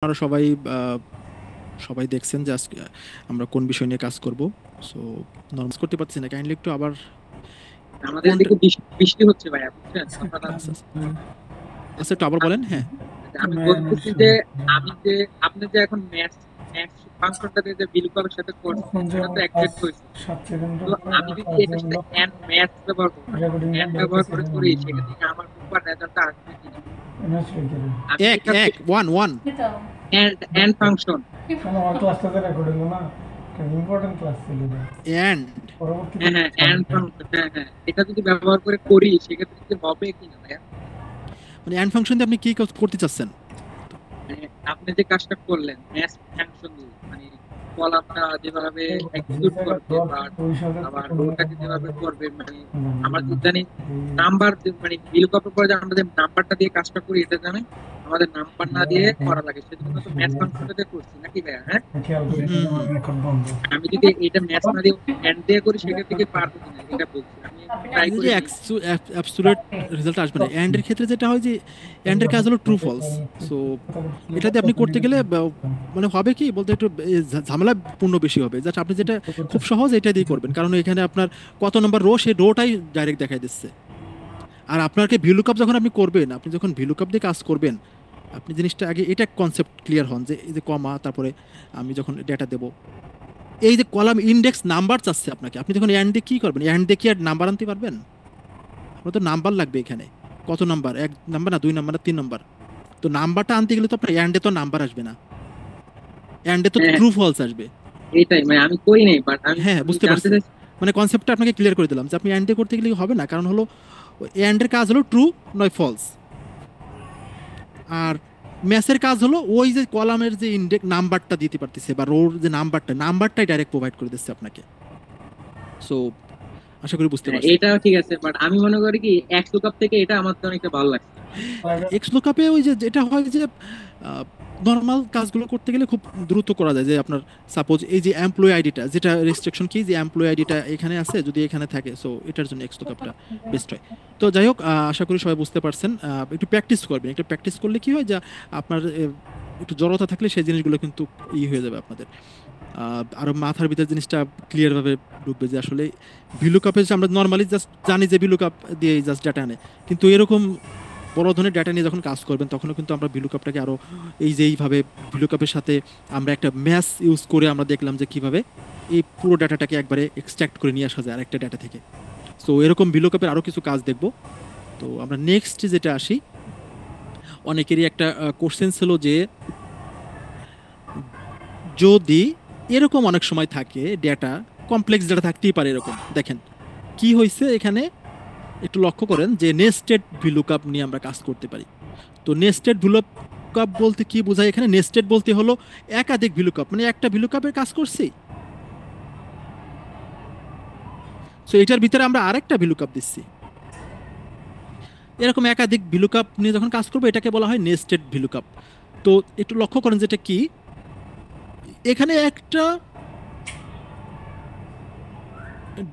আপনারা সবাই আহ, সবাই দেখছেন যে আজকে আমরা কোন বিষয় নিয়ে কাজ করব। সো নর্মাল করতে পারছি না, কাইন্ডলি একটু আবার আমাদের কোনটা। দিকে বৃষ্টি হচ্ছে ভাইয়া, বুঝছেন কথাটা? আচ্ছা আচ্ছা আচ্ছা, একটু আবার বলেন। হ্যাঁ, আমি বলতেছি যে আমি যে আপনি যে এখন ম্যাথ ম্যাথ ফাংশনটা দিয়ে যে বিলকুলের সাথে করছেন এখন সেটা যেমন তো পাঁচ এক্সাক্ট হয়েছে। সাত সেকেন্ডের তো পরে আমি আমার যদি এটার সাথে কাজগুলো এন্ড ম্যাথ ব্যবহার করি, রেকর্ডিংটা এন্ড ব্যবহার দেখতেছি করে যেমন করি, সেখান থেকে আমার প্রপার রেজাল্টটা আসবে কিনা। এমএস লিখে আমি এক যেটা এক ওয়ান ওয়ান এন্ড ফাংশন। কেন আমার ক্লাসটাতে রেকর্ড হলো না? ইম্পর্টেন্ট ক্লাস ছিল এটা। এন্ড পরবর্তীতে হ্যাঁ হ্যাঁ, এন্ড ফাংশন, হ্যাঁ হ্যাঁ, এটা যদি ব্যবহার করে করি সেক্ষেত্রে কি হবে কিনা ভাইয়া? মানে এন্ড ফাংশন দিয়ে আপনি কি করতে চাচ্ছেন? মানে আপনি যে কাজটা করলেন ম্যাথ ফাংশন দিয়ে, মানে কলামটা যেভাবে তো যে এক্সিকিউট জায়গায় করবে ডট বা ওই সাথে আবার কোনো রোটাকে রকম যেভাবে করবে, মানে আমরা জানি জানি নাম্বার, মানে বিল কপি পরে যে আমরা যে নাম্বারটা দিয়ে কাজটা করি এটা জানেন, আমাদের নাম্বার না দিয়ে করা লাগে, সেজন্য তো ম্যাথ ফাংশনটা দিয়ে করছি নাকি ভাইয়া? হ্যাঁ, খেয়াল করে হুম আমার হুম। রেকর্ড বন্ধ। আমি যদি এটা ম্যাথ না দিয়ে এন্ড দিয়ে করি সেক্ষেত্রে কি পারবো কিনা এটা বলছি, আমি ট্রাই এই করে যে নিই। অ্যাবসলিউট রেজাল্ট আসবে না। এন্ড এর ক্ষেত্রে যেটা হয় যে এন্ড এর কাজ হলো ট্রু ফলস। সো এটা দিয়ে আপনি করতে গেলে মানে হবে কি বলতে একটু ঝামেলাপূর্ণ বেশি হবে। জাস্ট আপনি যেটা খুব সহজ এটা দিয়ে করবেন, কারণ এখানে আপনার কত নম্বর রো সেই রোটাই ডাইরেক্ট দেখাই দিচ্ছে। আর আপনাকে ভিলুকআপ যখন আপনি করবেন, আপনি যখন ভিলুকআপ দিয়ে কাজ করবেন, আপনি জিনিসটা আগে এটা কনসেপ্ট ক্লিয়ার হন যে এই যে কমা, তারপরে আমি যখন ডেটা দেব, এই যে কলাম ইন্ডেক্স নাম্বার চাচ্ছে আপনাকে, আপনি যখন অ্যান্ড দিয়ে কী করবেন? অ্যান্ড দিয়ে কি আর নাম্বার আনতে পারবেন? আপনার তো নাম্বার লাগবে এখানে। কত নাম্বার? এক নাম্বার না, দুই নাম্বার না, তিন নাম্বার? তো নাম্বারটা আনতে গেলে তো আপনার অ্যান্ডে তো নাম্বার আসবে না, অ্যান্ডে তো হ্যাঁ ট্রু ফলস আসবে। এটাই, মানে আমি করি নাই, বাট আমি হ্যাঁ, আমি বুঝতে জানতে পারছি। চাইছি। মানে কনসেপ্টটা আপনাকে ক্লিয়ার করে দিলাম যে আপনি অ্যান্ডে করতে গেলে হবে না, কারণ হলো অ্যান্ডের কাজ হলো ট্রু নয় ফলস। আর ম্যাথের কাজ হলো ওই যে কলামের যে ইন্ডেক্স নাম্বারটা দিতে পারতেছে বা রোর যে নাম্বারটাই ডাইরেক্ট প্রোভাইড করে দিচ্ছে আপনাকে। সো আশা করি বুঝতে হ্যাঁ, পারছেন। এটাও ঠিক আছে, বাট আমি মনে করি কি এক লুকআপ থেকে এটা আমার তো অনেকটা ভালো লাগছে। এক্স লুকআপে ওই যে যেটা হয় যে নর্মাল কাজগুলো করতে গেলে খুব দ্রুত করা যায়। যে আপনার সাপোজ এই যে এমপ্লয়ি আইডিটা, যেটা রেস্ট্রিকশন কি যে এমপ্লয়ি আইডিটা এখানে আছে, যদি এখানে থাকে, সো এটার জন্য এক্স লুকআপটা বেস্ট হয়। তো যাই হোক, আশা করি সবাই বুঝতে পারছেন। একটু প্র্যাকটিস করবেন, একটু প্র্যাকটিস করলে কি হয় যে আপনার একটু জড়তা থাকলে সেই জিনিসগুলো কিন্তু হয়ে যাবে আপনাদের। আরো মাথার ভিতর জিনিসটা ক্লিয়ার ভাবে ঢুকবে যে আসলে ভিলুকআপে আমরা নর্মালি জাস্ট জানি যে ভিলুকআপ দিয়ে জাস্ট ডাটা আনে, কিন্তু এরকম বড় ধরনের ডাটা নিয়ে যখন কাজ করবেন তখনও কিন্তু আমরা ভিলুকআপটাকে আরো এই যে এইভাবে ভিলুকআপের সাথে আমরা একটা ম্যাথ ইউজ করে আমরা দেখলাম যে কিভাবে এই পুরো ডাটাটাকে একবারে এক্সট্রাক্ট করে নিয়ে আসা যায় আরেকটা ডাটা থেকে। সো এরকম ভিলুকআপের আরো কিছু কাজ দেখব। তো আমরা নেক্সট যেটা আসি, অনেকেরই একটা কোশ্চেন ছিল যে যদি এরকম অনেক সময় থাকে ডেটা, কমপ্লেক্স ডেটা থাকতেই পারে এরকম, দেখেন কি হয়েছে এখানে, একটু লক্ষ্য করেন যে নেস্টেড ভিলুকআপ নিয়ে আমরা কাজ করতে পারি। তো নেস্টেড ভিলুকআপ বলতে কি বোঝায়? এখানে নেস্টেড বলতে হলো একাধিক ভিলুকআপ, মানে একটা ভিলুকআপের কাজ করছি, সো এটার ভিতরে আমরা আরেকটা ভিলুকআপ দিচ্ছি। এরকম একাধিক ভিলুকআপ নিয়ে যখন কাজ করবো এটাকে বলা হয় নেস্টেড ভিলুকআপ। তো একটু লক্ষ্য করেন যেটা কি, এখানে একটা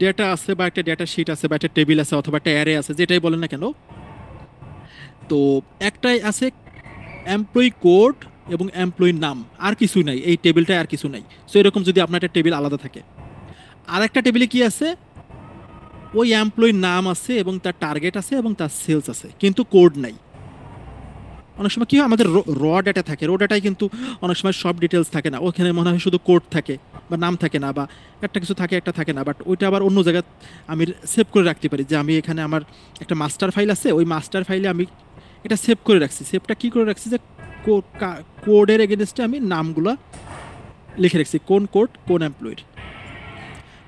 ডেটা আছে বা একটা ডেটা শিট আছে বা একটা টেবিল আছে অথবা একটা অ্যারে আছে, যেটাই বলেন না কেন। তো একটাই আছে এমপ্লয়ি কোড এবং এমপ্লয়ির নাম, আর কিছুই নাই এই টেবিলটায়, আর কিছু নাই। সো এরকম যদি আপনার একটা টেবিল আলাদা থাকে, আর একটা টেবিলে কি আছে, ওই এমপ্লয়ির নাম আছে এবং তার টার্গেট আছে এবং তার সেলস আছে, কিন্তু কোড নাই। অনেক সময় কি হয়, আমাদের র ডাটা থাকে, র ডাটায় কিন্তু অনেক সময় সব ডিটেলস থাকে না, ওখানে মনে হয় শুধু কোড থাকে বা নাম থাকে না, বা একটা কিছু থাকে একটা থাকে না, বাট ওইটা আবার অন্য জায়গায় আমি সেভ করে রাখতে পারি। যে আমি এখানে আমার একটা মাস্টার ফাইল আছে, ওই মাস্টার ফাইলে আমি এটা সেভ করে রাখছি। সেভটা কি করে রাখছি যে কোডের এগেনস্টে আমি নামগুলো লিখে রাখছি, কোন কোড কোন এমপ্লয়ির।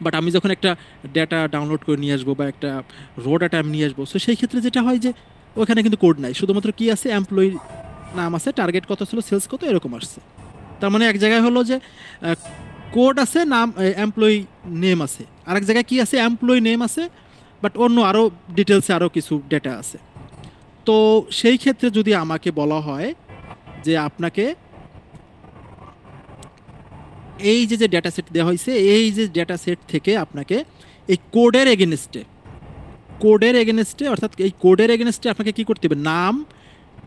বাট আমি যখন একটা ডেটা ডাউনলোড করে নিয়ে আসবো বা একটা র ডাটা আমি নিয়ে আসবো, সো সেই ক্ষেত্রে যেটা হয় যে ওখানে কিন্তু কোড নাই, শুধুমাত্র কি আছে, এমপ্লয়ি নাম আছে, টার্গেট কত ছিল, সেলস কত, এরকম আসছে। তার মানে এক জায়গায় হলো যে কোড আছে, নাম এমপ্লয়ি নেম আছে, আরেক জায়গায় কি আছে, এমপ্লয়ি নেম আছে, বাট অন্য আরও ডিটেলসে আরও কিছু ডেটা আছে। তো সেই ক্ষেত্রে যদি আমাকে বলা হয় যে আপনাকে এই যে যে ডেটা সেট দেওয়া হয়েছে, এই যে ডেটা সেট থেকে আপনাকে এই কোডের এগেনস্টে অর্থাৎ এই কোডের এগেনস্টে আপনাকে কি করতে হবে, নাম,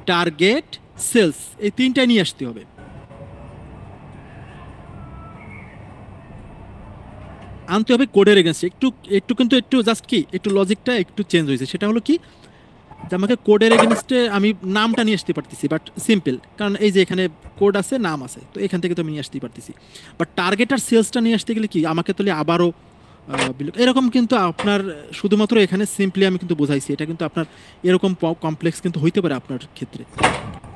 টার্গেট, সেলস, এই তিনটা নিয়ে আসতে হবে। আনতে হবে কোডের এগেনস্টে। একটু একটু কিন্তু একটু জাস্ট কি একটু লজিকটা একটু চেঞ্জ হয়েছে, সেটা হলো কি যে আমাকে কোডের এগেনস্টে আমি নামটা নিয়ে আসতে পারতেছি, বাট সিম্পল, কারণ এই যে এখানে কোড আছে নাম আছে, তো এখান থেকে তো আমি নিয়ে আসতেই পারতেছি। বাট টার্গেট আর সেলসটা নিয়ে আসতে গেলে কি আমাকে তাহলে আবারও এরকম কিন্তু আপনার শুধুমাত্র এখানে সিম্পলি আমি কিন্তু বোঝাইছি, এটা কিন্তু আপনার এরকম কমপ্লেক্স কিন্তু হইতে পারে আপনার ক্ষেত্রে,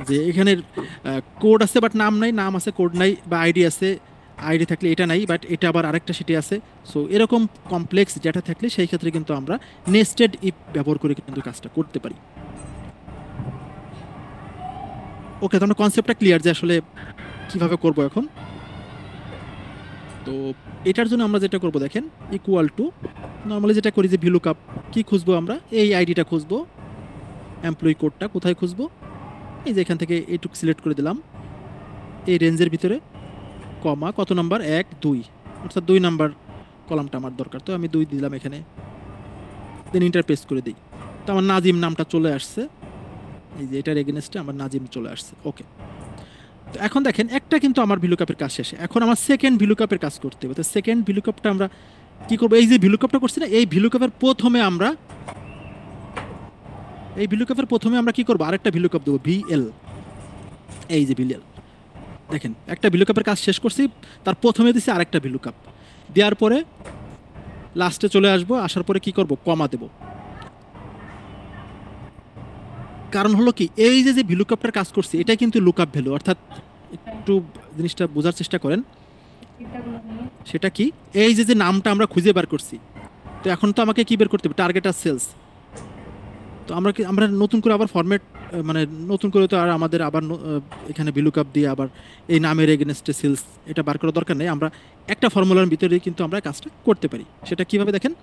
যে এখানে কোড আছে বাট নাম নাই, নাম আছে কোড নাই, বা আইডি আছে আইডি থাকলে এটা নাই বাট এটা আবার আরেকটা সেটি আছে। সো এরকম কমপ্লেক্স ডেটা থাকলে সেই ক্ষেত্রে কিন্তু আমরা নেস্টেড ইফ ব্যবহার করে কিন্তু কাজটা করতে পারি। ওকে, তো আমরা কনসেপ্টটা ক্লিয়ার যে আসলে কিভাবে করব এখন। তো এটার জন্য আমরা যেটা করব দেখেন, ইকুয়াল টু নর্মালি যেটা করি যে ভিলুকআপ কি খুঁজবো, আমরা এই আইডিটা খুঁজবো, এমপ্লয়ি কোডটা কোথায় খুঁজবো, এই যে এখান থেকে এইটুকু সিলেক্ট করে দিলাম এই রেঞ্জের ভিতরে, কমা কত নাম্বার 1 2, অর্থাৎ 2 নাম্বার কলামটা আমার দরকার, তো আমি 2 দিলাম এখানে, দেন ইন্টার প্রেস করে দিই। তো আমার নাজিম নামটা চলে আসছে, এই যে এটার এগেনস্টে আমার নাজিম চলে আসছে। ওকে, তো এখন দেখেন একটা কিন্তু আমার ভিলুকআপের কাজ শেষে, এখন আমার সেকেন্ড ভিলুকআপের কাজ করতে হবে। তো সেকেন্ড ভিলুকআপটা আমরা কি করবো, এই যে ভিলুকআপটা করছি না, এই ভিলুকআপের প্রথমে আমরা কি করবো, আরেকটা ভিলুকআপ দেবো ভিএল, এই যে ভিএল, দেখেন একটা ভিলুকআপের কাজ শেষ করছি, তার প্রথমে দিছি আরেকটা ভিলুকআপ, দেওয়ার পরে লাস্টে চলে আসবো, আসার পরে কি করব, কমা দেব। কারণ হলো কি, এই যে যে ভিলুকআপটার কাজ করছি এটা কিন্তু লুকআপ ভ্যালু, অর্থাৎ একটু জিনিসটা বোঝার চেষ্টা করেন, সেটা কি, এই যে যে নামটা আমরা খুঁজে বার করছি, তো এখন তো আমাকে কি বের করতে হবে, টার্গেট আর সেলস। তো আমরা নতুন করে আবার ফরম্যাট, মানে নতুন করে তো আর আমাদের আবার এখানে ভিলুকআপ দিয়ে আবার এই নামের এগেনস্টে সেলস এটা বার করার দরকার নেই, আমরা একটা ফর্মুলার ভিতরেই কিন্তু আমরা কাজটা করতে পারি। সেটা কিভাবে দেখেন,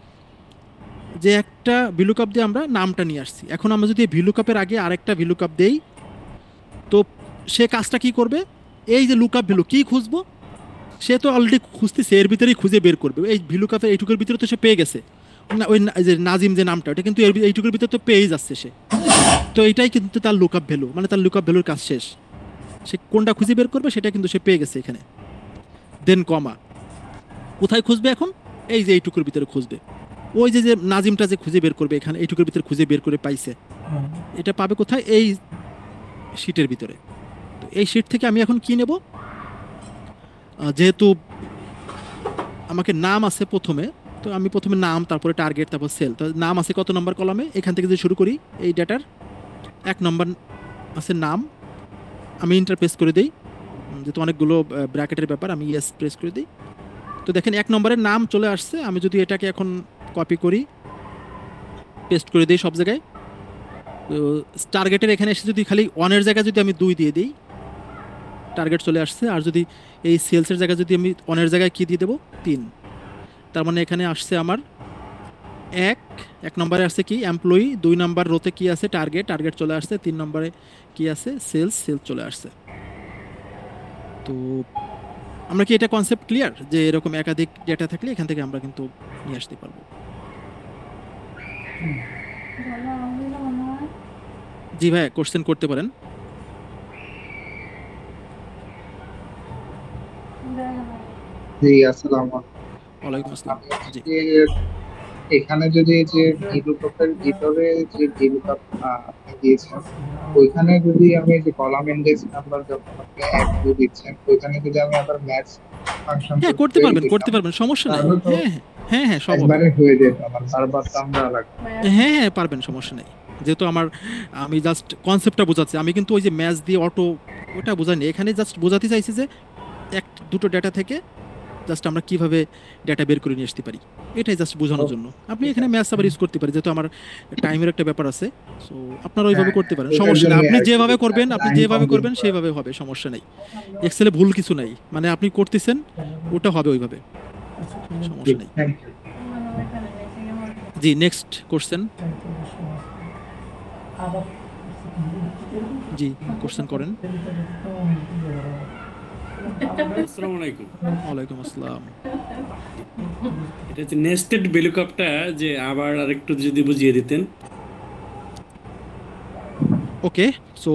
যে একটা ভিলুকআপ দিয়ে আমরা নামটা নিয়ে আসছি, এখন আমরা যদি ভিলুকআপের আগে আরেকটা ভিলুকআপ দেই, তো সে কাজটা কি করবে, এই যে লুকআপ ভ্যালু কি খুঁজবো, সে তো অলরেডি খুঁজতেছে, এর ভিতরেই খুঁজে বের করবে, এই ভিলুকআপের এইটুকুর ভিতরে তো সে পেয়ে গেছে না, যে নাজিম যে নামটা ওটা কিন্তু এইটুকুর ভিতরে তো পেয়ে যাচ্ছে সে, তো এটাই কিন্তু তার লুকআপ ভ্যালু, মানে তার লুকআপ ভ্যালুর কাজ শেষ, সে কোনটা খুঁজে বের করবে সেটা কিন্তু সে পেয়ে গেছে এখানে। দেন কমা, কোথায় খুঁজবে এখন, এই যে এইটুকুর ভিতরে খুঁজবে, ওই যে যে নাজিমটা যে খুঁজে বের করবে এখানে এইটুকুর ভিতরে খুঁজে বের করে পাইছে, এটা পাবে কোথায়, এই শিটের ভিতরে। তো এই শিট থেকে আমি এখন কি নেব, যেহেতু আমাকে নাম আছে প্রথমে, তো আমি প্রথমে নাম, তারপরে টার্গেট, তারপর সেল, তো নাম আছে কত নম্বর কলামে, এখান থেকে যদি শুরু করি, এই ডেটার 1 নম্বর আছে নাম, আমি ইন্টার প্রেস করে দিই, যেহেতু অনেকগুলো ব্র্যাকেটের ব্যাপার আমি ইয়েস প্রেস করে দিই। তো দেখেন 1 নম্বরের নাম চলে আসছে, আমি যদি এটাকে এখন কপি করি, পেস্ট করে দিই সব জায়গায়, তো টার্গেটের এখানে এসে যদি খালি 1 এর জায়গায় যদি আমি 2 দিয়ে দিই, টার্গেট চলে আসছে। আর যদি এই সেলসের জায়গায় যদি আমি 1 এর জায়গায় কি দিয়ে দেবো, 3, তার মানে এখানে আসছে আমার 1 নম্বরে আসছে কি এমপ্লয়ি, 2 নম্বর রোতে কি আছে টার্গেট, টার্গেট চলে আসছে, 3 নম্বরে কি আছে সেলস, সেলস চলে আসছে। তো আমরা কি এটা কনসেপ্ট ক্লিয়ার, যে এরকম একাধিক ডেটা থাকলে এখান থেকে আমরা কিন্তু নিয়ে আসতে পারবো। জি ভাই, কোশ্চেন করতে পারেন। জি আসসালামু আলাইকুম। ওয়ালাইকুম আসসালাম। আমি জি হচ্ছে এখানে যদি যে ভিলুকআপের ভিতরে যে ভিলুকআপ আপনি দিয়েছেন, ওইখানে যদি আমি যে কলাম ইন্ডেক্স নাম্বার যখন আপনি 1 2 দিচ্ছেন, ওইখানে যদি আমি আবার ম্যাচ ফাংশন হ্যাঁ, করতে তৈরি পারবেন দিতাম, সমস্যা নাই। তাহলে তো হ্যাঁ হ্যাঁ হ্যাঁ সব হবে। একবারে হয়ে যেত, আমার বারবার তো আমরা লাগবে। হ্যাঁ হ্যাঁ পারবেন, সমস্যা নেই। যেহেতু আমি জাস্ট কনসেপ্টটা বোঝাচ্ছি, আমি কিন্তু ওই যে ম্যাচ দিয়ে অটো ওটা বোঝাইনি, এখানে জাস্ট বোঝাতে চাইছি যে দুটো ডেটা থেকে জাস্ট আমরা কিভাবে ডেটা বের করে নিয়ে আসতে পারি, এটাই জাস্ট বোঝানোর জন্য। আপনি ঠিক এখানে আছে। ম্যাথ আবার ইউজ করতে পারেন, যেহেতু আমার টাইমের একটা ব্যাপার আছে, সো আপনারা ওইভাবে হ্যাঁ, করতে পারেন, ওটার সমস্যা নেই। জন্যই আপনি আর কি, যেভাবে করবেন টাইম কমপ্লিট করা। সেইভাবে হবে, সমস্যা নেই। এক্সেলে ভুল কিছু নাই, মানে আপনি করতেছেন ওটা হবে ওইভাবে, সমস্যা নেই। Thank you. জি, নেক্সট কোশ্চেন। জি, কোশ্চেন করেন। আসসালামু আলাইকুম। ওয়ালাইকুম আসসালাম। এটা হচ্ছে নেস্টেড ভ্যালুকআপটা, যে আবার আরেকটু যদি বুঝিয়ে দিতেন। ওকে, সো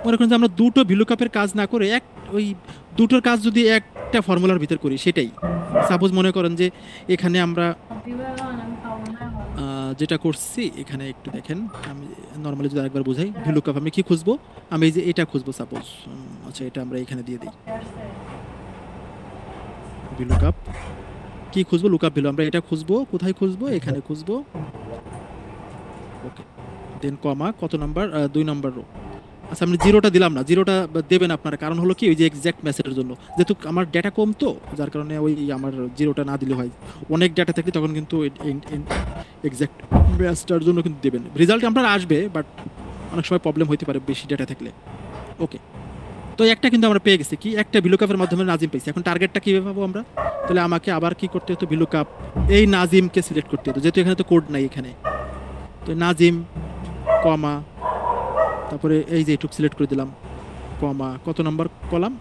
মনে করেন যে আমরা দুটো ভিলুকআপের কাজ না করে ওই দুটোর কাজ যদি একটা ফর্মুলার ভিতর করি সেটাই। সাপোজ মনে করেন যে এখানে আমরা যেটা করছি এখানে একটু দেখেন, আমি নর্মালি যদি আরেকবার বুঝাই, ভিলুকআপ আমি কি খুঁজবো, আমি এই যে এটা খুঁজবো সাপোজ, আচ্ছা এটা আমরা এখানে দিয়ে দিই, ভিলুকআপ কি খুঁজবো, লুকআপ ভ্যালু আমরা এটা খুঁজবো, কোথায় খুঁজবো, এখানে খুঁজবো, ওকে, দেন কমা কত নাম্বার, 2 নাম্বার রো। আচ্ছা আমি জিরোটা দিলাম না, জিরোটা দেবেন আপনারা, কারণ হলো কি ওই যে এক্সাক্ট ম্যাচের জন্য, যেহেতু আমার ডেটা কম তো যার কারণে ওই আমার জিরোটা না দিলে হয়, অনেক ডেটা থাকলে তখন কিন্তু এক্সাক্ট ম্যাচটার জন্য কিন্তু দেবেন, রেজাল্ট আপনার আসবে বাট অনেক সময় প্রবলেম হতে পারে বেশি ডেটা থাকলে। ওকে, তো একটা কিন্তু আমরা পেয়ে গেছি, কি একটা ভিলুকআপের মাধ্যমে নাজিম পেয়েছি। এখন টার্গেটটা কিভাবে পাবো আমরা, তাহলে আমাকে আবার কি করতে হতো, ভিলুকআপ এই নাজিমকে সিলেক্ট করতে হতো, যেহেতু এখানে তো কোড নাই এখানে, তো নাজিম কমা তারপরে এই যে এটুক সিলেক্ট করে দিলাম, কমা কত নাম্বার কলাম,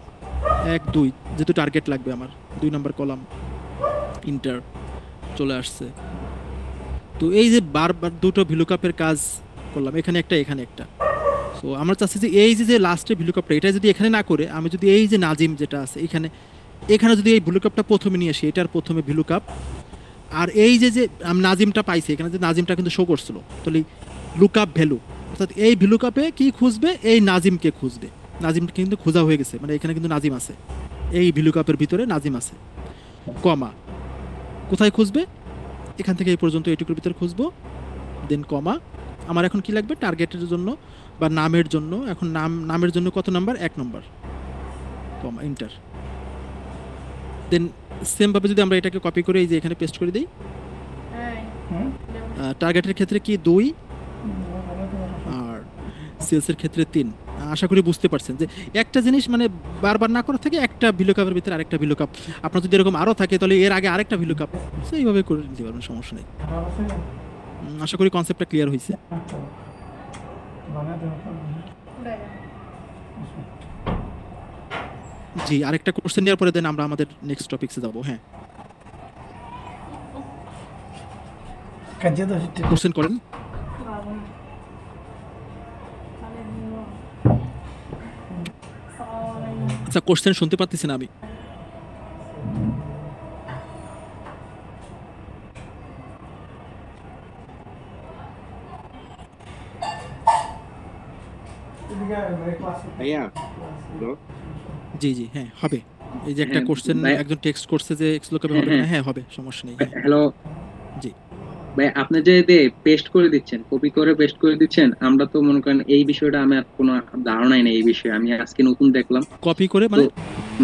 1 2, যেহেতু টার্গেট লাগবে আমার 2 নাম্বার কলাম, ইন্টার, চলে আসছে। তো এই যে বারবার দুটো ভিলুকআপের কাজ করলাম, এখানে একটা এখানে একটা। সো আমরা চাচ্ছি যে এই যে লাস্টে ভিলুকআপটা এটা যদি এখানে না করে আমি যদি এই যে নাজিম যেটা আছে এখানে, এখানে যদি এই ভিলুকআপটা প্রথমে নিয়ে আসি, এটার প্রথমে ভিলুকআপ, আর এই যে আমি নাজিমটা পাইছি এখানে, যে নাজিমটা কিন্তু শো করছিল, তাহলে লুকআপ ভ্যালু, অর্থাৎ এই ভিলুকআপে কি খুঁজবে, এই নাজিমকে খুঁজবে, নাজিমটা কিন্তু খোঁজা হয়ে গেছে, মানে এখানে কিন্তু নাজিম আছে, এই ভিলুকআপের ভিতরে নাজিম আছে, কমা কোথায় খুঁজবে, এখান থেকে এই পর্যন্ত এইটুকুর ভিতরে খুঁজবো, দেন কমা আমার এখন কি লাগবে টার্গেটের জন্য বা নামের জন্য, এখন নামের জন্য কত নাম্বার, 1 নাম্বার, কমা ইন্টার। দেন সেম ভাবে যদি আমরা এটাকে কপি করে এই যে এখানে পেস্ট করে দিই, টার্গেটের ক্ষেত্রে কি 2 আর সেলসের ক্ষেত্রে 3। আশা করি বুঝতে পারছেন যে একটা জিনিস মানে বারবার না করে থেকে একটা ভিলুকআপের ভিতরে আরেকটা ভিলুকআপ, আপনার যদি এরকম আরও থাকে তাহলে এর আগে আরেকটা ভিলুকআপ, সেইভাবে করে নিতে পারবেন, সমস্যা নেই। আশা করি কনসেপ্টটা ক্লিয়ার হয়েছে। জি, আরেকটা কোশ্চেন নেওয়ার পরে দেন আমরা আমাদের নেক্সট টপিকসে যাব। হ্যাঁ, কোশ্চেন করেন। আচ্ছা কোশ্চেন শুনতে পাচ্ছি না আমি। ভাইয়া জি জি হ্যাঁ হবে, এই যে একটা হ্যাঁ, কোশ্চেন ভাই- একজন টেক্সট করছে যে এক্স লোকাবে হবে না, হ্যাঁ হবে, সমস্যা নেই। হ্যাঁ হ্যালো জি ভাই, আপনি যে পেস্ট করে দিচ্ছেন, কপি করে পেস্ট করে দিচ্ছেন, আমরা তো মনে করেন এই বিষয়টা আমার কোনো ধারণাই নেই এই বিষয়ে, আমি আজকে নতুন দেখলাম। কপি করে তো মানে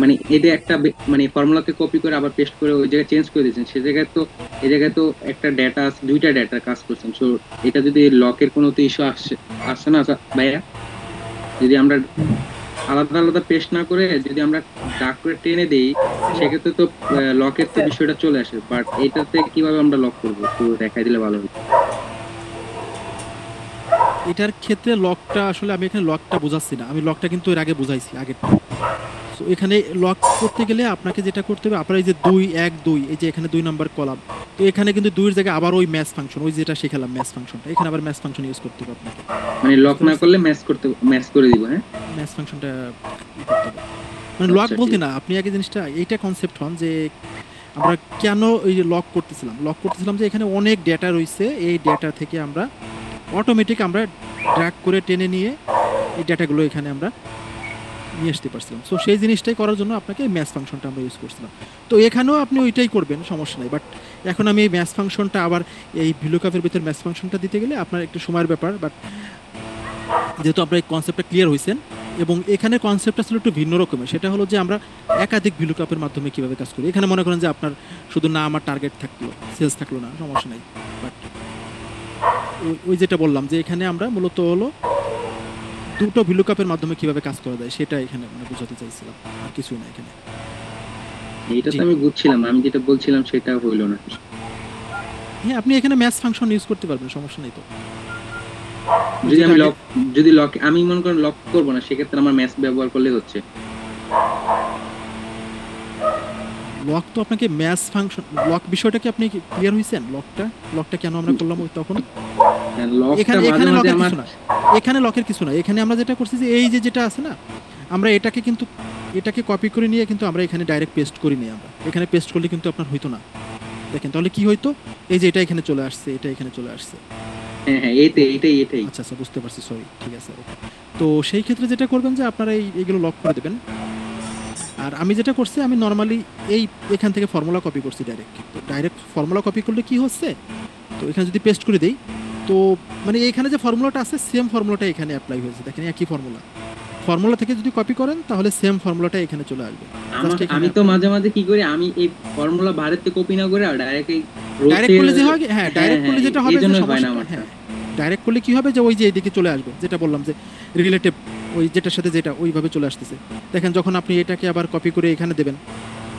মানে এদের একটা মানে ফর্মুলাকে কপি করে আবার পেস্ট করে ওই জায়গায় চেঞ্জ করে দিচ্ছেন, সে জায়গায় তো এই জায়গায় তো একটা ডেটা আছে, দুইটা ডেটার কাজ করছেন। সো এটা যদি লকের কোনো তো ইস্যু আসছে না ভাইয়া, যদি আমরা আলাদা আলাদা পেস্ট না করে যদি আমরা ডাক করে টেনে দেই, সেক্ষেত্রে তো লকের তো বিষয়টা চলে আসে, বাট এটাতে কিভাবে আমরা লক করবো তো দেখাই দিলে ভালো হতো। এটার ক্ষেত্রে লকটা আসলে আমি এখানে লকটা বোঝাচ্ছি না, আমি লকটা কিন্তু এর আগে বুঝাইছি আগেরটা। সো এখানে লক করতে গেলে আপনাকে যেটা করতে হবে, আপনার এই যে 2 1 2, এই যে এখানে 2 নাম্বার কলাম, তো এখানে কিন্তু 2 এর জায়গায় আবার ওই ম্যাচ ফাংশন, ওই যেটা শিখালাম ম্যাচ ফাংশনটা, এখানে আবার ম্যাচ ফাংশন ইউজ করতে হবে আপনাকে, মানে লক না করলে ম্যাচ করে দিব। হ্যাঁ, ম্যাচ ফাংশনটা করতে হবে, মানে লক আচ্ছা, বলতে ঠিক। না, আপনি আগে জিনিসটা এইটা কনসেপ্ট হন যে আমরা কেন এই যে লক করতেছিলাম যে এখানে অনেক ডেটা রয়েছে, এই ডেটা থেকে আমরা অটোমেটিক আমরা ড্র্যাগ করে টেনে নিয়ে এই ডেটাগুলো এখানে আমরা নিয়ে আসতে পারছিলাম। সো সেই জিনিসটাই করার জন্য আপনাকে ম্যাচ ফাংশনটা আমরা ইউজ করছিলাম। তো এখানেও আপনি ওইটাই করবেন, সমস্যা নাই, বাট এখন আমি এই ম্যাচ ফাংশনটা আবার এই ভিলুকআপের ভিতর ম্যাচ ফাংশনটা দিতে গেলে আপনার একটু সময়ের ব্যাপার, বাট যেহেতু আপনার এই কনসেপ্টটা ক্লিয়ার হয়েছেন, এবং এখানে কনসেপ্টটা ছিল একটু ভিন্ন রকমের, সেটা হলো যে আমরা একাধিক ভিলুকআপের মাধ্যমে কীভাবে কাজ করি। এখানে মনে করেন যে আপনার শুধু না আমার টার্গেট থাকলো, সেলস থাকলো না, সমস্যা নাই, বাট ওই যেটা বললাম যে এখানে আমরা মূলত হলো দুটো ভিলুকআপের মাধ্যমে কিভাবে কাজ করা যায় সেটা এখানে মানে বোঝাতে চাইছিলাম, আর কিছুই না এখানে। এইটা জি। তো আমি বুঝছিলাম, আমি যেটা বলছিলাম সেটা হইলো না। হ্যাঁ আপনি এখানে ম্যাচ ফাংশন ইউজ করতে পারবেন, সমস্যা নেই তো। যদি আমি লক আমি মনে করেন লক করবো না, সেক্ষেত্রে আমার ম্যাচ ব্যবহার করলে হচ্ছে। লক তো আপনাকে ম্যাচ ফাংশন, লক বিষয়টা কি আপনি ক্লিয়ার হয়েছেন, লকটা কেন আমরা করলাম ওই তখন, লকটা এখানে মাঝে এখানে মাঝে লকের আমার কিছু না, এখানে লকের কিছু না, এখানে আমরা যেটা করছি যে এই যে যেটা আছে না, আমরা এটাকে কিন্তু এটাকে কপি করে নিয়ে কিন্তু আমরা এখানে ডাইরেক্ট পেস্ট করি নি আমরা, এখানে পেস্ট করলে কিন্তু আপনার হইতো না। দেখেন তাহলে কি হইতো, এই যে এটা এখানে চলে আসছে, এটা এখানে চলে আসছে। হ্যাঁ হ্যাঁ এটাই আচ্ছা আচ্ছা, বুঝতে পারছি, সরি, ঠিক আছে ওকে। তো সেই ক্ষেত্রে যেটা করবেন যে আপনারা এইগুলো লক করে দেবেন। আর আমি যেটা করছি, আমি নর্মালি এখান থেকে ফর্মুলা কপি করছি ডাইরেক্ট। তো ডাইরেক্ট ফর্মুলা কপি করলে কি হচ্ছে, তো এখানে যদি পেস্ট করে দেই, তো মানে এখানে যে ফর্মুলাটা আছে সেম ফর্মুলাটা এখানে অ্যাপ্লাই হয়েছে। দেখেন একই ফর্মুলা থেকে যদি কপি করেন তাহলে সেম ফর্মুলাটা এখানে চলে আসবে। আমি তো মাঝে মাঝে কি করি, আমি এই ফর্মুলা ভারতে কপি না করে ডাইরেক্ট এই ডাইরেক্ট করলে যে হয়, হ্যাঁ ডাইরেক্ট করলে যেটা হবে, এইজন্য হয় না আমার। হ্যাঁ ডাইরেক্ট করলে কি হবে যে ওই যে এইদিকে চলে আসবে, যেটা বললাম যে রিলেটিভ, ওই যেটার সাথে যেটা ওইভাবে চলে আসতেছে। দেখেন যখন আপনি এটাকে আবার কপি করে এখানে দেবেন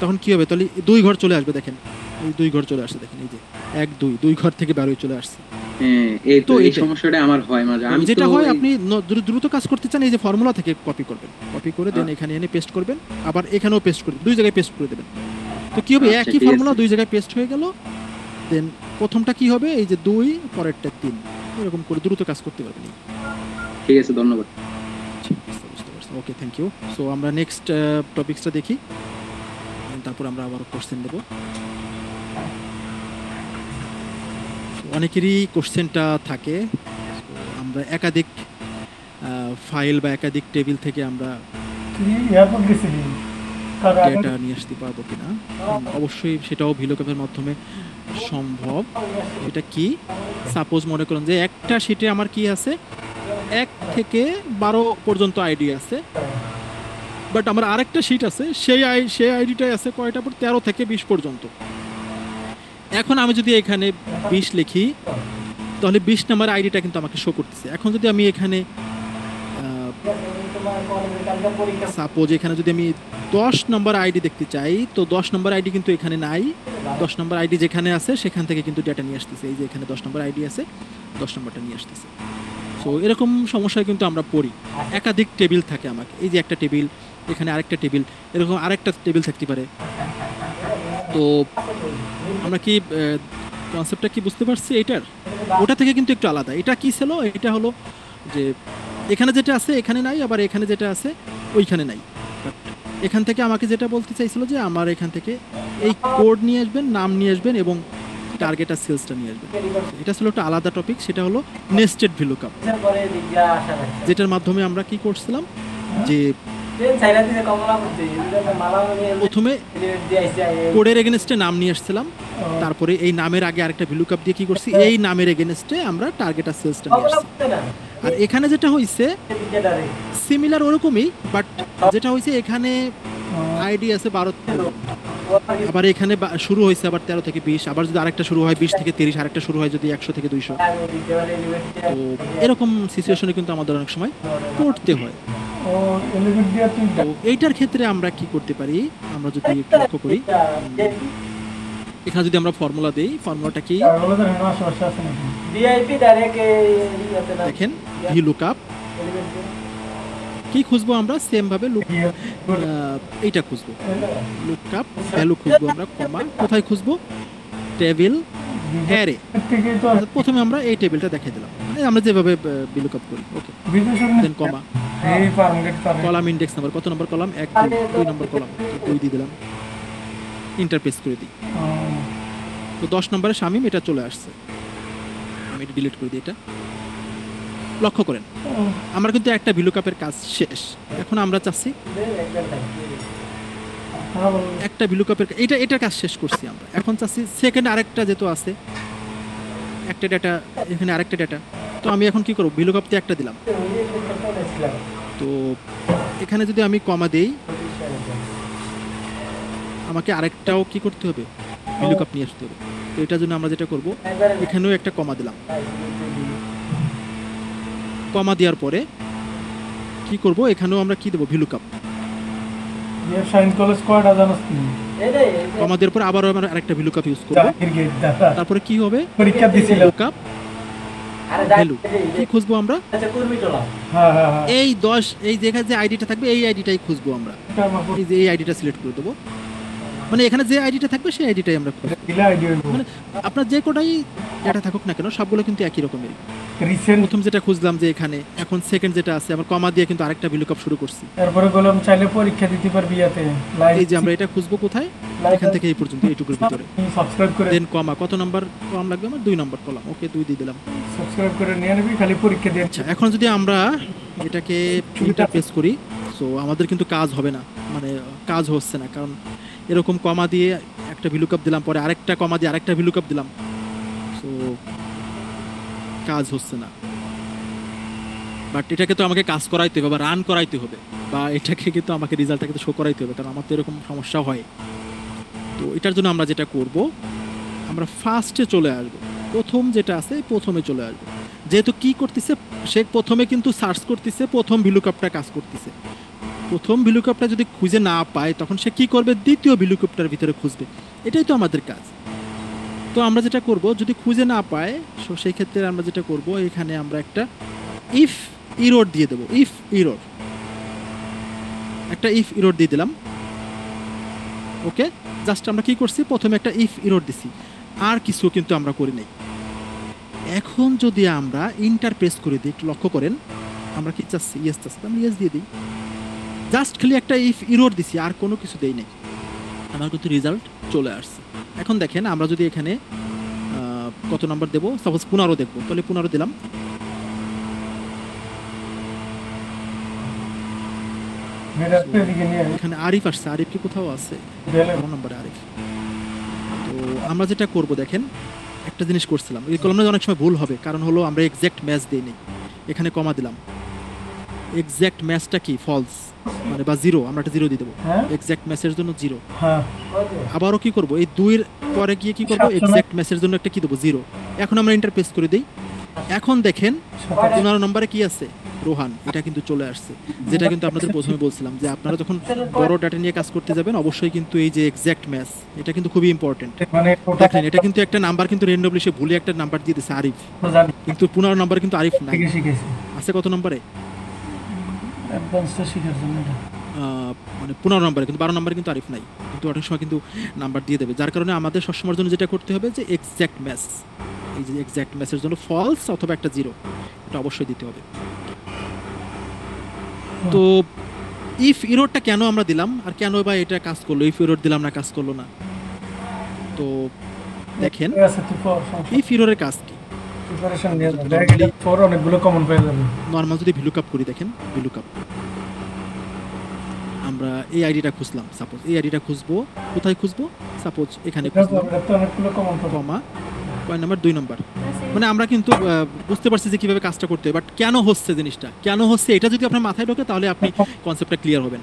তখন কি হবে, তাহলে 2 ঘর চলে আসবে। দেখেন এই 2 ঘর চলে আসছে, দেখেন এই যে 1 2 ঘর থেকে বের হয়ে চলে আসছে। হ্যাঁ এই তো তো এই এটাই। সমস্যাটা আমার হয় মাঝে। আমি যেটা তো হয় আপনি দ্রুত কাজ করতে চান, এই যে ফর্মুলা থেকে কপি করবেন, কপি করে দেন এখানে এনে পেস্ট করবেন, আবার এখানেও পেস্ট করবেন, 2 জায়গায় পেস্ট করে দেবেন। তো কি হবে, আচ্ছা, একই ঠিক ফর্মুলা আছে। 2 জায়গায় পেস্ট হয়ে গেল। দেন প্রথমটা কি হবে, এই যে 2 পরেরটা 3, এরকম করে দ্রুত কাজ করতে পারবেন। ঠিক আছে, ধন্যবাদ। বুঝতে পারছি, ওকে, থ্যাংক ইউ। সো আমরা নেক্সট টপিকসটা দেখি, তারপর আমরা আবার কোশ্চেন দেব। অনেকেরই কোশ্চেনটা থাকে, তো আমরা একাধিক ফাইল বা একাধিক টেবিল থেকে আমরা তুই এয়ারপোর্ট গেছিলি তার আগে ডেটা নিয়ে আসতে পারবো কিনা। অবশ্যই সেটাও ভিলুকআপের মাধ্যমে সম্ভব। এটা কি, সাপোজ মনে করুন যে একটা শিটে আমার কি আছে, 1 থেকে 12 পর্যন্ত আইডি আছে, বাট আমার আরেকটা শিট আছে, সেই আইডিটাই আছে কয়টা, 13 থেকে 20 পর্যন্ত। এখন আমি যদি এখানে 20 লিখি তাহলে 20 নাম্বার আইডিটা কিন্তু আমাকে শো করতেছে। এখন যদি আমি এখানে সাপোজ এখানে যদি আমি 10 নম্বর আইডি দেখতে চাই, তো 10 নম্বর আইডি কিন্তু এখানে নাই। 10 নম্বর আইডি যেখানে আছে সেখান থেকে কিন্তু ডেটা নিয়ে আসতেছে। এই যে এখানে 10 নম্বর আইডি আছে, 10 নম্বরটা নিয়ে আসতেছে। সো এরকম সমস্যায় কিন্তু আমরা পড়ি, একাধিক টেবিল থাকে আমাকে, এই যে একটা টেবিল, এখানে আরেকটা টেবিল, এরকম আরেকটা টেবিল থাকতে পারে। তো আমরা কি কনসেপ্টটা কি বুঝতে পারছি এটার? ওটা থেকে কিন্তু একটু আলাদা। এটা কি ছিল, এটা হলো যে এখানে যেটা আছে এখানে নাই, আবার এখানে যেটা আছে ওইখানে নাই। বাট এখান থেকে আমাকে যেটা বলতে চাইছিল যে আমার এখান থেকে এই কোড নিয়ে আসবেন, নাম নিয়ে আসবেন এবং টার্গেট আর সেলসটা নিয়ে আসবেন। এটা ছিল একটা আলাদা টপিক, সেটা হলো নেস্টেড ভিলুকআপ, যেটার মাধ্যমে আমরা কি করছিলাম যে প্রথমে কোডের এগেনস্টে নাম নিয়ে আসছিলাম, তারপরে এই নামের আগে আরেকটা ভিলুকআপ দিয়ে কি করছি, এই নামের এগেনস্টে আমরা টার্গেট আর সেলসটা নিয়ে আসছি। আর এখানে যেটা হইছে সিমিলার ওরকমই, বাট যেটা হইছে এখানে আইডি আছে 12, আবার এখানে শুরু হয়েছে আবার 13 থেকে 20, আবার যদি আরেকটা শুরু হয় 20 থেকে 30, আরেকটা শুরু হয় যদি 100 থেকে 200। তো এরকম সিচুয়েশনে কিন্তু আমাদের অনেক সময় পড়তে হয়। ও এলিভেট দিয়া তুই তো এইটার ক্ষেত্রে আমরা কি করতে পারি, আমরা যদি একটু লক্ষ্য করি, এখানে যদি আমরা ফর্মুলা দেই, ফর্মুলাটা কি বলে তো হেনো আশেপাশে আছে নাকি ভিআইপি ডাইরেক্ট দেখেন, ভিলুকআপ কি খুঁজবো আমরা, সেম ভাবে এইটা খুঁজবো, লুকআপ ভ্যালু খুঁজবো আমরা, কমা কোথায় খুঁজবো, টেবিল অ্যারে। থেকেই তো প্রথমে আমরা এই টেবিলটা দেখাই দিলাম, মানে আমরা যেভাবে লুকআপ করি, ওকে, বিদেশের দেন কমা, এই ফার্ম গেট পারে কলাম ইন্ডেক্স নাম্বার, কত নম্বর কলাম, 1 2 নম্বর কলাম, 2 দিয়ে দিলাম, ইন্টারপ্রেস করে দিই। তো 10 নম্বরে শামিম এটা চলে আসছে, আমি এটা ডিলিট করে দিই। এটা লক্ষ্য করেন, আমরা কিন্তু একটা ভিলুকআপের কাজ শেষ। এখন আমরা চাচ্ছি একটা ভিলুকআপের, এটার কাজ শেষ করছি আমরা, এখন চাচ্ছি সেকেন্ড আরেকটা যেহেতু আছে, একটা ডেটা এখানে আরেকটা ডেটা, তো আমি এখন কি করব, ভিলুকআপ দিয়ে একটা দিলাম। তো এখানে যদি আমি কমা দেই, আমাকে আরেকটাও কি করতে হবে, ভিলুকআপ নিয়ে আসতে হবে। তো এটার জন্য আমরা যেটা করব, এখানেও একটা কমা দিলাম। কমা দেওয়ার পরে কি করব, এখানেও আমরা কি দেব, ভিলুকআপ। ये साइंस कॉलेज कोडा জানোস কি কমা দেওয়ার পর আবারও আমরা আরেকটা ভিলুকআপ ইউজ করব। জাকির গেট দাদা তারপরে কি হবে, পরীক্ষা দিছিল লুকআপ ভ্যালু, কি খুঁজবো আমরা, আচ্ছা কুরমি টোলা হ্যাঁ হ্যাঁ হ্যাঁ এই 10, এই যেখানে যে আইডিটা থাকবে এই আইডিটাই খুঁজবো আমরা। এটা আমার এই যে এই আইডিটা সিলেক্ট করে দেবো, মানে এখানে যে আইডিটা থাকবে সেই আইডিটাই আমরা খুঁজবো। দিলা আইডিয়া মানে আপনার যে কোটাই ডেটা থাকুক না কেন, সবগুলো কিন্তু একই রকমের। রিসেন্ট, প্রথম যেটা খুঁজলাম যে এখানে, এখন সেকেন্ড যেটা আছে আবার কমা দিয়ে কিন্তু আরেকটা ভিলুকআপ শুরু করছি। তারপরে বললাম চাইলে পরীক্ষা দিতে পারবি ইয়াতে এই যে আমরা এটা খুঁজবো কোথায়, এখান থেকে এই পর্যন্ত এইটুকুর ভিতরে, সাবস্ক্রাইব করে দেন কমা, কত নাম্বার কম লাগবে আমার, 2 নাম্বার কলাম, ওকে 2 দিয়ে দিলাম। সাবস্ক্রাইব করে নিয়ে নিবি, খালি পরীক্ষা দিয়ে। আচ্ছা, এখন যদি আমরা এটাকে ইন্টারফেস করি, সো আমাদের কিন্তু কাজ হবে না, মানে কাজ হচ্ছে না, কারণ এরকম কমা দিয়ে একটা ভিলুকআপ দিলাম, পরে আরেকটা কমা দিয়ে আরেকটা ভিলুকআপ দিলাম, সো কাজ হচ্ছে না। বাট এটাকে তো আমাকে কাজ করাইতে হবে বা রান করাইতে হবে, বা এটাকে কিন্তু আমাকে রেজাল্টটাকে তো শো করাইতে হবে, কারণ আমার তো এরকম সমস্যা হয়। তো এটার জন্য আমরা যেটা করব, আমরা ফার্স্টে চলে আসবো, প্রথম যেটা আছে প্রথমে চলে আসবো। যেহেতু কি করতেছে, সে প্রথমে কিন্তু সার্চ করতেছে, প্রথম ভিলুকআপটা কাজ করতেছে। প্রথম ভিলুকআপটা যদি খুঁজে না পায়, তখন সে কি করবে, দ্বিতীয় ভিলুকআপটার ভিতরে খুঁজবে। এটাই তো আমাদের কাজ। তো আমরা যেটা করব, যদি খুঁজে না পায়, সো সেই ক্ষেত্রে আমরা যেটা করব, এখানে আমরা একটা ইফ ইরর দিয়ে দেবো। ইফ ইরর, একটা ইফ ইরর দিয়ে দিলাম। ওকে, জাস্ট আমরা কি করছি, প্রথমে একটা ইফ ইরর দিছি, আর কিছু কিন্তু আমরা করি নাই। এখন যদি আমরা ইন্টার প্রেস করে দিই, একটু লক্ষ্য করেন, আমরা কি চাচ্ছি, ইয়েস চাচ্ছি, আমরা ইয়েস দিয়ে দিই। জাস্ট খালি একটা ইফ ইরর দিছি, আর কোনো কিছু দেই নাই, আমার কিন্তু রেজাল্ট চলে আসছে। এখন দেখেন, আমরা যদি এখানে কত নাম্বার দেবো, সাপোজ 15 দেখবো, তাহলে 15 দিলাম। মেরাজকে দিকে নিয়ে এখানে আরিফ আসছে, আরিফ কি কোথাও আছে, গেলে 12 নম্বরে আরিফ। তো আমরা যেটা করব, দেখেন একটা জিনিস করছিলাম, এই কলমে অনেক সময় ভুল হবে, কারণ হলো আমরা এক্সাক্ট ম্যাচ দেই নাই, এখানে কমা দিলাম। এক্সাক্ট ম্যাচটা কি, ফলস, মানে বা 0, আমরা একটা 0 দিয়ে দেবো। হ্যাঁ এক্সাক্ট ম্যাচের জন্য 0। হ্যাঁ আবারও কি করব, এই 2 এর পরে গিয়ে কি করব, এক্সাক্ট ম্যাচের জন্য একটা কি দেবো, 0। এখন আমরা ইন্টারপ্রেস করে দিই। এখন দেখেন 15 নম্বরে কি আছে, রোহান, এটা কিন্তু চলে আসছে। যেটা কিন্তু আপনাদের প্রথমে বলছিলাম, যে আপনারা যখন বড় ডাটা নিয়ে কাজ করতে যাবেন, অবশ্যই কিন্তু এই যে এক্সাক্ট ম্যাচ, এটা কিন্তু খুবই ইম্পর্টেন্ট। মানে ওটা দেখেন, এটা কিন্তু একটা নাম্বার কিন্তু রেন্ডমলি সে ভুলে একটা নাম্বার দিয়ে দিয়েছে আরিফ, তো জানি, কিন্তু 15 নম্বরে কিন্তু আরিফ নাই, থেকে শিখেছি আছে কত নম্বরে, অ্যাডভান্সটা শিখার জন্য এটা। মানে 15 নম্বরে, কিন্তু 12 নম্বরে কিন্তু আরিফ নাই, কিন্তু অনেক সময় কিন্তু নাম্বার দিয়ে দেবে। যার কারণে আমাদের সবসময়ের জন্য যেটা করতে হবে, যে এক্সাক্ট ম্যাচ, এই যে এক্সাক্ট ম্যাচের জন্য ফলস অথবা একটা 0, এটা অবশ্যই দিতে হবে। তো ইফ ইররটা কেন আমরা দিলাম, আর কেন বা এটা কাজ করলো, ইফ ইরর দিলাম না, কাজ করলো না। তো দেখেন, ঠিক আছে, তুই পড়, সমস্যা ইফ ইররের কাজ কি, প্রিপারেশন নিয়ে যাবে, দেখ এটা পড়, অনেকগুলো কমন পেয়ে যাবে। নর্মাল যদি ভিলুকআপ করি, দেখেন ভিলুকআপ, আমরা এই আইডিটা খুঁজলাম, সাপোজ এই আইডিটা খুঁজবো, কোথায় খুঁজবো, সাপোজ এখানে খুঁজলাম, এটা তো অনেকগুলো কমন পাবে। কমা, কয় নাম্বার, 2 নাম্বার। মানে আমরা কিন্তু বুঝতে পারছি যে কিভাবে কাজটা করতে হবে, বাট কেন হচ্ছে জিনিসটা, কেন হচ্ছে, এটা যদি আপনার মাথায় ঢোকে, তাহলে আপনি কনসেপ্টটা ক্লিয়ার হবেন।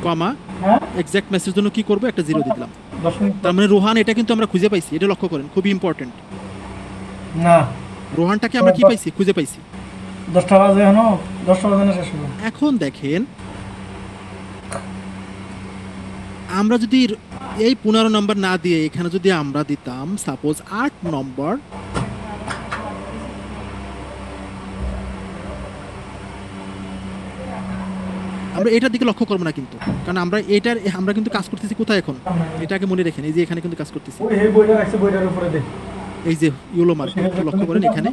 কমা, হ্যাঁ এক্সাক্ট মেসেজের জন্য কি করবো, একটা 0 দিয়ে দিলাম। 10 মিনিট তার মানে রোহান, এটা কিন্তু আমরা খুঁজে পাইছি, এটা লক্ষ্য করেন, খুবই ইম্পর্টেন্ট। না, রোহানটাকে আমরা কি পাইছি, খুঁজে পাইছি। 10টা বাজে, এখনো 10টা বাজে না, শেষ হলো। এখন দেখেন, আমরা যদি এই 15 নম্বর না দিয়ে এখানে যদি আমরা দিতাম সাপোজ 8 নম্বর, আমরা এটার দিকে লক্ষ্য করবো না কিন্তু, কারণ আমরা কিন্তু কাজ করতেছি কোথায় এখন, এটাকে মনে রেখেন, এই যে এখানে কিন্তু কাজ করতেছি, ওই এই বইটা রাখছে, বইটার উপরে দেখ। এই যে ইয়েলো মার্ক, লক্ষ্য করেন এখানে,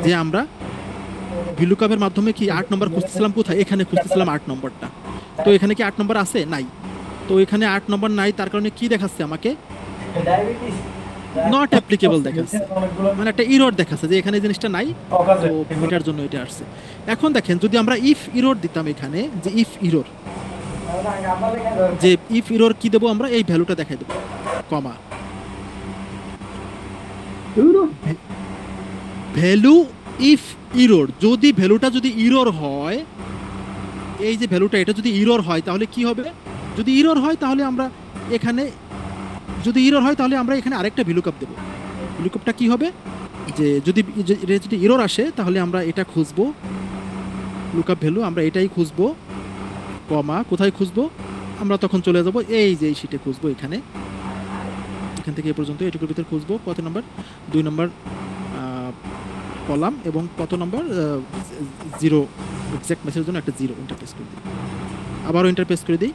যে আমরা ভিলুকআপের মাধ্যমে কি 8 নম্বর খুঁজতেছিলাম, কোথায়, এখানে খুঁজতেছিলাম 8 নম্বরটা। তো এখানে কি 8 নম্বর আছে, নাই। তো এখানে 8 নম্বর নাই, তার কারণে কি দেখাচ্ছে আমাকে, ডায়াবেটিস নট অ্যাপ্লিকেবল দেখাচ্ছে, অনেকগুলো মানে একটা ইরর দেখাচ্ছে যে এখানে এই জিনিসটা নাই, অকাজে তো এটার জন্য এটা আসছে। এখন দেখেন, যদি আমরা ইফ ইরর দিতাম এখানে, যে ইফ ইরর, যে ইফ ইরর কি দেবো আমরা, এই ভ্যালুটা দেখাই দেবো, কমা, ভ্যালু ইফ ইরর, যদি ভ্যালুটা যদি ইরর হয়, এই যে ভ্যালুটা, এটা যদি ইরর হয়, তাহলে কি হবে, যদি ইরর হয় তাহলে আমরা এখানে, যদি ইরর হয় তাহলে আমরা এখানে আরেকটা ভিলুকআপ দেবো। ভিলুকআপটা কি হবে, যে যদি ইরর আসে, তাহলে আমরা এটা খুঁজবো, লুকআপ ভ্যালু আমরা এটাই খুঁজবো, কমা, কোথায় খুঁজবো, আমরা তখন চলে যাবো এই যে এই শিটে খুঁজবো, এখানে, এখান থেকে এ পর্যন্ত এটুকুর ভিতরে খুঁজবো, কত নম্বর, 2 নম্বর কলাম, এবং কত নম্বর, 0, এক্সাক্ট মেসেজের জন্য একটা 0 ইন্টারপ্রেস করে দিই, আবারও ইন্টারপ্রেস করে দিই।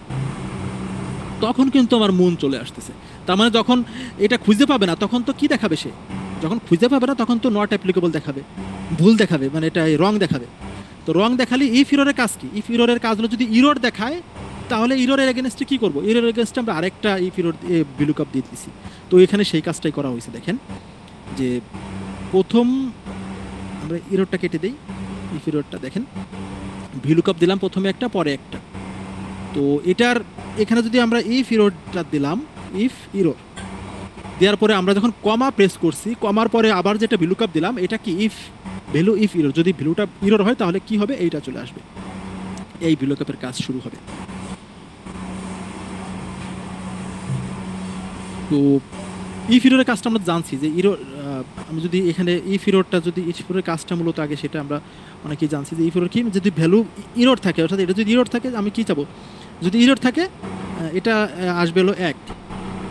তখন কিন্তু আমার মন চলে আসতেছে, তার মানে যখন এটা খুঁজে পাবে না, তখন তো কি দেখাবে, সে যখন খুঁজে পাবে না তখন তো নট অ্যাপ্লিকেবল দেখাবে, ভুল দেখাবে, মানে এটা রং দেখাবে। তো রং দেখালে ইফ ইররের কাজ কি? ইফ ইররের কাজ হলো যদি ইরর দেখায় তাহলে ইররের এগেনস্টে কি করব? ইররের এগেনস্টে আমরা আরেকটা ইফ ইরর ভিলুকআপ দিয়ে দিছি। তো এখানে সেই কাজটাই করা হয়েছে। দেখেন যে প্রথম আমরা ইররটা কেটে দেই, ইফ ইররটা দেখেন ভিলুকআপ দিলাম প্রথমে একটা পরে একটা। তো এটার এখানে যদি আমরা ইফ ইররটা দিলাম, ইফ ইরর দেওয়ার পরে আমরা যখন কমা প্রেস করছি, কমার পরে আবার যেটা ভিলুকআপ দিলাম, এটা কি ইফ ভ্যালু ইফ ইরর, যদি ভ্যালুটা ইরর হয় তাহলে কি হবে? এইটা চলে আসবে, এই ভিলুকআপের কাজ শুরু হবে। তো ইফ ইররের কাজটা আমরা জানছি যে ইরর, আমি যদি এখানে ইফ ইররটা যদি ইফ ইররের কাজটা মূলত আগে সেটা আমরা অনেকেই জানছি যে ইফ ইরর কি, যদি ভ্যালু ইরর থাকে, অর্থাৎ এটা যদি ইরর থাকে আমি কি চাবো? যদি ইরর থাকে এটা আসবে হলো 1,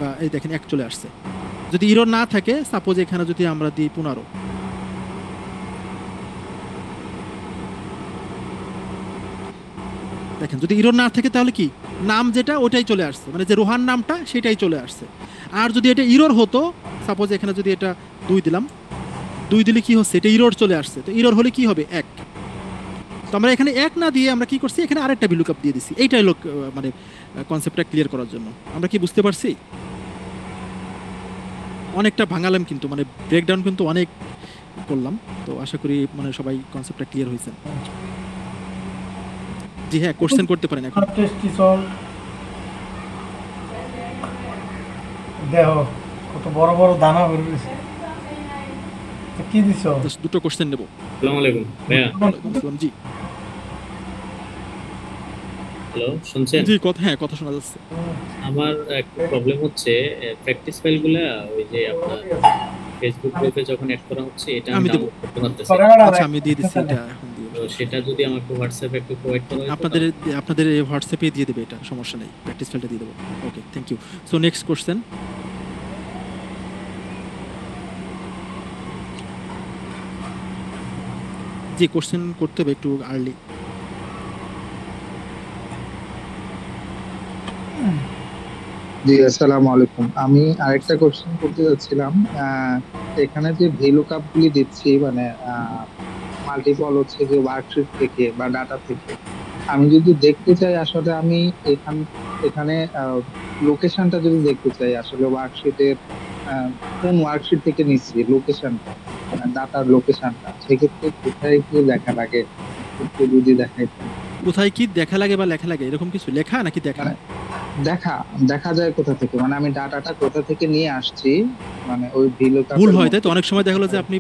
বা এই দেখেন 1 চলে আসছে। যদি ইরর না থাকে, সাপোজ এখানে যদি আমরা দিই 15, দেখেন যদি ইরর না থাকে তাহলে কি নাম যেটা ওটাই চলে আসছে, মানে যে রোহান নামটা সেটাই চলে আসছে। আর যদি এটা ইরর হতো, সাপোজ এখানে যদি এটা 2 দিলাম, 2 দিলে কি হচ্ছে? এটা ইরর চলে আসছে। তো ইরর হলে কি হবে? 1। তো আমরা এখানে 1 না দিয়ে আমরা কি করছি? এখানে আরেকটা ভিলুকআপ দিয়ে দিছি। এইটাই লোক মানে কনসেপ্টটা ক্লিয়ার করার জন্য। আমরা কি বুঝতে পারছি? অনেকটা ভাঙালাম কিন্তু, মানে ব্রেকডাউন কিন্তু অনেক করলাম। তো আশা করি মানে সবাই কনসেপ্টটা ক্লিয়ার হয়েছে। জি হ্যাঁ, কোশ্চেন করতে পারেন এখন। টেস্ট রিসল্ট দেখো কত বড় বড় দানা বের হয়েছে। তো কি দিছো? জাস্ট দুটো কোশ্চেন নেব। আসসালামু আলাইকুম ভাইয়া। জি হ্যালো, শুনছেন? জি, কথা হ্যাঁ কথা শোনা যাচ্ছে। আমার একটা প্রবলেম হচ্ছে প্র্যাকটিস ফাইলগুলো ওই যে আপনার ফেসবুক গ্রুপে যখন অ্যাড করা হচ্ছে এটা আমি আমি দেব। ডাউনলোড করতে পারতেছি। আচ্ছা আমি দিয়ে দিচ্ছি এটা এখন দিয়ে তো দেব। সেটা যদি আমাকে হোয়াটসঅ্যাপে একটু প্রোভাইড করা হয় আপনাদের আপনাদের হোয়াটসঅ্যাপে দিয়ে দেবে, এটা সমস্যা নেই, প্র্যাকটিস ফাইলটা দিয়ে দেবো। Okay, thank you. So next question. জি, কোশ্চেন করতে হবে একটু আর্লি। জি, আসসালামু আলাইকুম। আমি আরেকটা কোশ্চেন করতে যাচ্ছিলাম। এখানে যে ভ্যালুকাপ গুলি দিচ্ছি, মানে মাল্টিপল হচ্ছে যে ওয়ার্কশিট থেকে বা ডাটা থেকে, আমি যদি দেখতে চাই আসলে আমি এখানে লোকেশনটা যদি দেখতে চাই আসলে ওয়ার্কশিটের কোন ওয়ার্কশিট থেকে নিচ্ছি লোকেশনটা, ডাটার লোকেশনটা, সেক্ষেত্রে কোথায় কি লেখা লাগে একটু যদি দেখাইতেন। কোথায় কি দেখা লাগে বা লেখা লাগে এরকম কিছু লেখা নাকি দেখা? মানে দেখা দেখা যায় কোথা থেকে, মানে আমি ডাটাটা কোথা থেকে নিয়ে আসছি, মানে ওই ভুল হয় তাই তো, অনেক সময় দেখা গেলো যে আপনি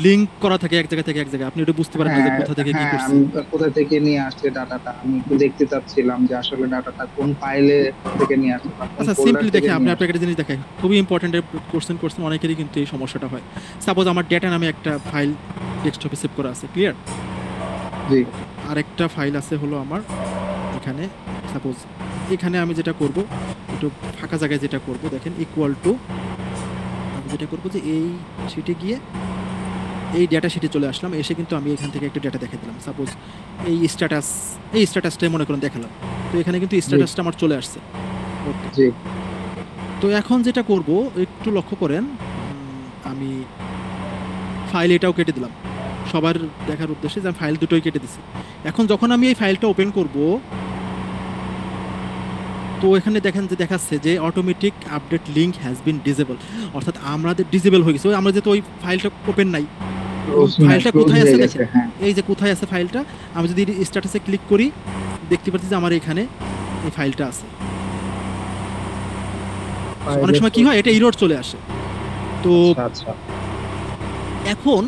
লিংক করা থাকে এক জায়গা থেকে এক জায়গায়, আপনি এটা বুঝতে পারেন না যে কোথা থেকে কি হ্যাঁ, করছি। আমি কোথা থেকে নিয়ে আসছে ডাটাটা আমি একটু দেখতে চাচ্ছিলাম যে আসলে ডাটাটা কোন ফাইলে থেকে নিয়ে আসছে বা কোন আচ্ছা ফোল্ডার সিম্পলি থেকে দেখে আপনি নিয়ে আপনাকে একটা জিনিস দেখাই, খুবই ইম্পর্টেন্ট কোশ্চেন করছেন, অনেকেরই কিন্তু এই সমস্যাটা হয়। সাপোজ আমার ডেটা নামে একটা ফাইল ডেস্কটপে সেভ করা আছে, ক্লিয়ার? জি আরেকটা ফাইল আছে হলো আমার এখানে, সাপোজ এখানে আমি যেটা করব একটু ফাঁকা জায়গায় যেটা করব, দেখেন ইকুয়াল টু, আমি যেটা করব যে এই শিটে গিয়ে এই ডেটা শিটে চলে আসলাম, এসে কিন্তু আমি এখান থেকে একটা ডেটা দেখে দিলাম। সাপোজ এই স্ট্যাটাসটাই মনে করেন দেখালাম, তো এখানে কিন্তু স্ট্যাটাসটা আমার চলে আসছে। ওকে, জি তো এখন যেটা করব একটু লক্ষ্য করেন, আমি ফাইল এটাও কেটে দিলাম সবার দেখার উদ্দেশ্যে, যে আমি ফাইল দুটোই কেটে দিছি। এখন যখন আমি এই ফাইলটা ওপেন করব, তো এখানে দেখেন যে দেখাচ্ছে যে automatic update link has been disable, অর্থাৎ আমাদের ডিসেবল হয়ে গেছে, আমরা যেহেতু ওই ফাইলটা ওপেন নাই। ফাইলটা কোথায় আছে দেখেন, হ্যাঁ এই যে কোথায় আছে ফাইলটা, আমি যদি স্ট্যাটাসে ক্লিক করি দেখতে পাচ্ছি যে আমার এখানে এই ফাইলটা আছে। অনেক সময় কি হয়, এটা এরর চলে আসে। তো আচ্ছা এখন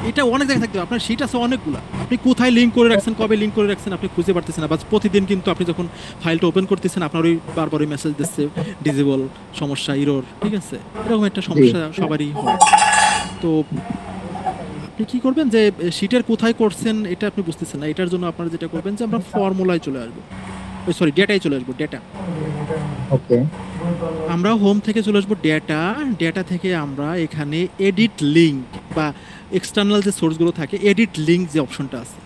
এটা অনেক জায়গায় থাকতে হবে, আপনার শিট আছে অনেকগুলা, আপনি কোথায় লিঙ্ক করে রাখছেন, কবে লিঙ্ক করে রাখছেন আপনি খুঁজে পারতেছেন না, বা প্রতিদিন কিন্তু আপনি যখন ফাইলটা ওপেন করতেছেন আপনার ওই বারবার ওই মেসেজ দিচ্ছে ডিসেবল, সমস্যা, এরর, ঠিক আছে? এরকম একটা সমস্যা সবারই হয়। তো আপনি কি করবেন যে শিটের কোথায় করছেন এটা আপনি বুঝতেছেন না, এটার জন্য আপনারা যেটা করবেন যে আমরা ফর্মুলায় চলে আসবো, সরি ডেটায় চলে আসবো, ডেটা। ওকে আমরা হোম থেকে চলে আসবো ডেটা, ডেটা থেকে আমরা এখানে এডিট লিঙ্ক বা এক্সটার্নাল যে সোর্সগুলো থাকে, এডিট লিঙ্ক যে অপশনটা আছে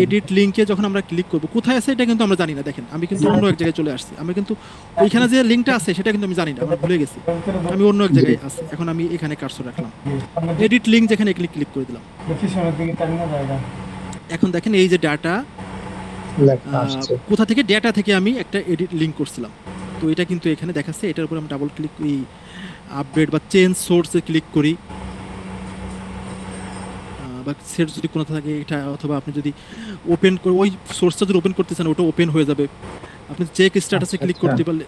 এডিট লিংকে যখন আমরা ক্লিক করব, কোথায় আছে এটা কিন্তু আমরা জানি না। দেখেন আমি কিন্তু অন্য এক জায়গায় চলে আসছি, আমি কিন্তু ওইখানে যে লিংকটা আছে সেটা কিন্তু আমি জানি না, আমি ভুলে গেছি, আমি অন্য এক জায়গায় আছি। এখন আমি এখানে কার্সর রাখলাম, এডিট লিংক যেখানে ক্লিক করে দিলাম। পিছনের দিকে টানি না জায়গা। এখন দেখেন এই যে ডাটা, লেখা আসছে। কোথা থেকে, ডেটা থেকে আমি একটা এডিট লিংক করছিলাম, তো এটা কিন্তু এখানে দেখাচ্ছে। এটার উপর আমি ডাবল ক্লিক করি, আপডেট বা চেঞ্জ সোর্সে ক্লিক করি, বা সেট যদি কোনো থাকে এটা, অথবা আপনি যদি ওপেন করে ওই সোর্সটা যদি ওপেন করতে চান ওটা ওপেন হয়ে যাবে। আপনি চেক স্ট্যাটাসে ক্লিক করতে পারলে,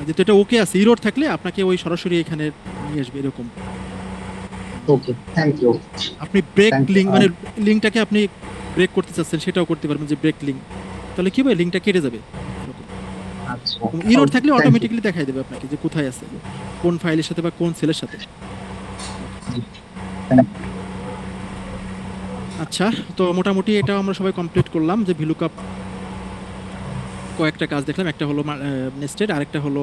যেহেতু এটা ওকে আছে, ইরোর থাকলে আপনাকে ওই সরাসরি এখানে নিয়ে আসবে এরকম। ওকে, থ্যাংক ইউ। আপনি ব্রেক Thank you. লিঙ্ক মানে লিঙ্কটাকে আপনি ব্রেক করতে চাচ্ছেন সেটাও করতে পারবেন, যে ব্রেক লিঙ্ক, তাহলে কি হবে লিঙ্কটা কেটে যাবে। আচ্ছা, ইরোর থাকলে Thank you. অটোমেটিক্যালি দেখাই দেবে আপনাকে যে কোথায় আছে, কোন ফাইলের সাথে বা কোন সেলের সাথে। আচ্ছা, তো মোটামুটি এটা আমরা সবাই কমপ্লিট করলাম, যে ভিলুকআপ কয়েকটা কাজ দেখলাম, একটা হলো নেস্টেড, আরেকটা হলো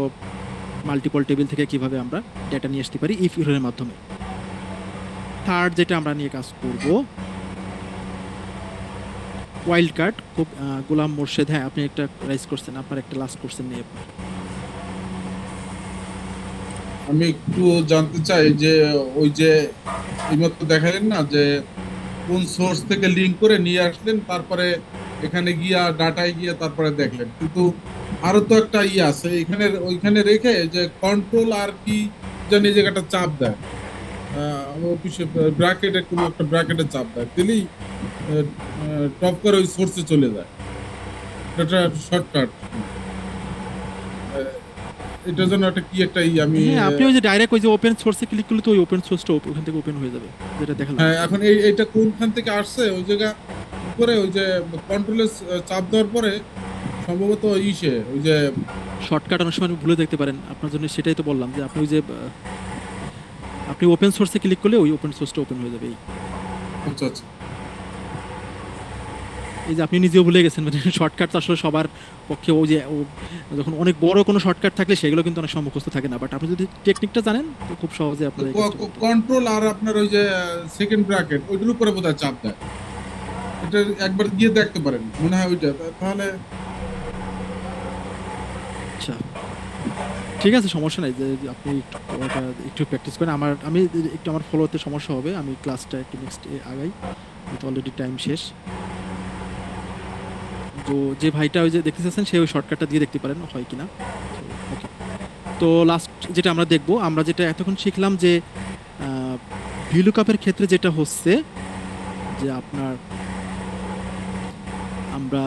মাল্টিপল টেবিল থেকে কিভাবে আমরা ডেটা নিয়ে আসতে পারি ইফ ইউরের মাধ্যমে। থার্ড যেটা আমরা নিয়ে কাজ করব, ওয়াইল্ড কার্ড। খুব গোলাম মোর্শেদ, হ্যাঁ আপনি একটা রাইজ করছেন, আপনার একটা লাস্ট কোশ্চেন নিয়ে। আমি একটু জানতে চাই যে ওই যে এইমাত্র দেখালেন না যে কোন সোর্স থেকে লিংক করে নিয়ে আসলেন, তারপরে এখানে গিয়া ডাটায় গিয়ে তারপরে দেখলেন, কিন্তু আরো তো একটা আছে এখানে, ওইখানে রেখে যে কন্ট্রোল আর কি জানি জায়গাটা চাপ দেয়, অফিসে ব্র্যাকেটে কোনো একটা ব্র্যাকেটে চাপ দেয়, দিলেই টপ করে ওই সোর্সে চলে যায়। এটা শর্টকাট, এটার জন্য একটা কি একটা আমি হ্যাঁ, আপনি ওই যে ডাইরেক্ট ওই যে ওপেন সোর্সে ক্লিক করলে তো ওই ওপেন সোর্সটা ওখান থেকে ওপেন হয়ে যাবে, যেটা দেখালাম। হ্যাঁ, এখন এইটা কোনখান থেকে আসছে ওই জায়গা করে ওই যে কন্ট্রোলে চাপ দেওয়ার পরে সম্ভবত ওই যে শর্টকাট অনেক সময় আপনি ভুলে দেখতে পারেন, আপনার জন্য সেটাই তো বললাম যে আপনি ওই যে আপনি ওপেন সোর্সে ক্লিক করলে ওই ওপেন সোর্সটা ওপেন হয়ে যাবে। আচ্ছা আচ্ছা, এই যে আপনি নিজেও ভুলে গেছেন, মানে শর্টকাট তো আসলে সবার পক্ষে, ওই যে যখন অনেক বড় কোনো শর্টকাট থাকলে সেগুলো কিন্তু অনেক সময় মুখস্থ থাকে না, বাট আপনি যদি টেকনিকটা জানেন তো খুব সহজে আপনার কন্ট্রোল আর আপনার ওই যে সেকেন্ড ব্র্যাকেট ওইটার উপরে বোধহয় চাপ দেয়, এটা একবার গিয়ে দেখতে পারেন, মনে হয় ওইটা, তাহলে আচ্ছা ঠিক আছে, সমস্যা নাই, যে আপনি একটু প্র্যাকটিস করেন। আমি একটু আমার ফলোতে সমস্যা হবে, আমি ক্লাসটা একটু নেক্সট আগাই, তো অলরেডি টাইম শেষ। তো যে ভাইটা ওই যে দেখতে চাচ্ছেন সে ওই শর্টকাটটা দিয়ে দেখতে পারেন হয় কিনা। ওকে, তো লাস্ট যেটা আমরা দেখব, আমরা যেটা এতক্ষণ শিখলাম যে ভিলুকআপের ক্ষেত্রে যেটা হচ্ছে যে আপনার, আমরা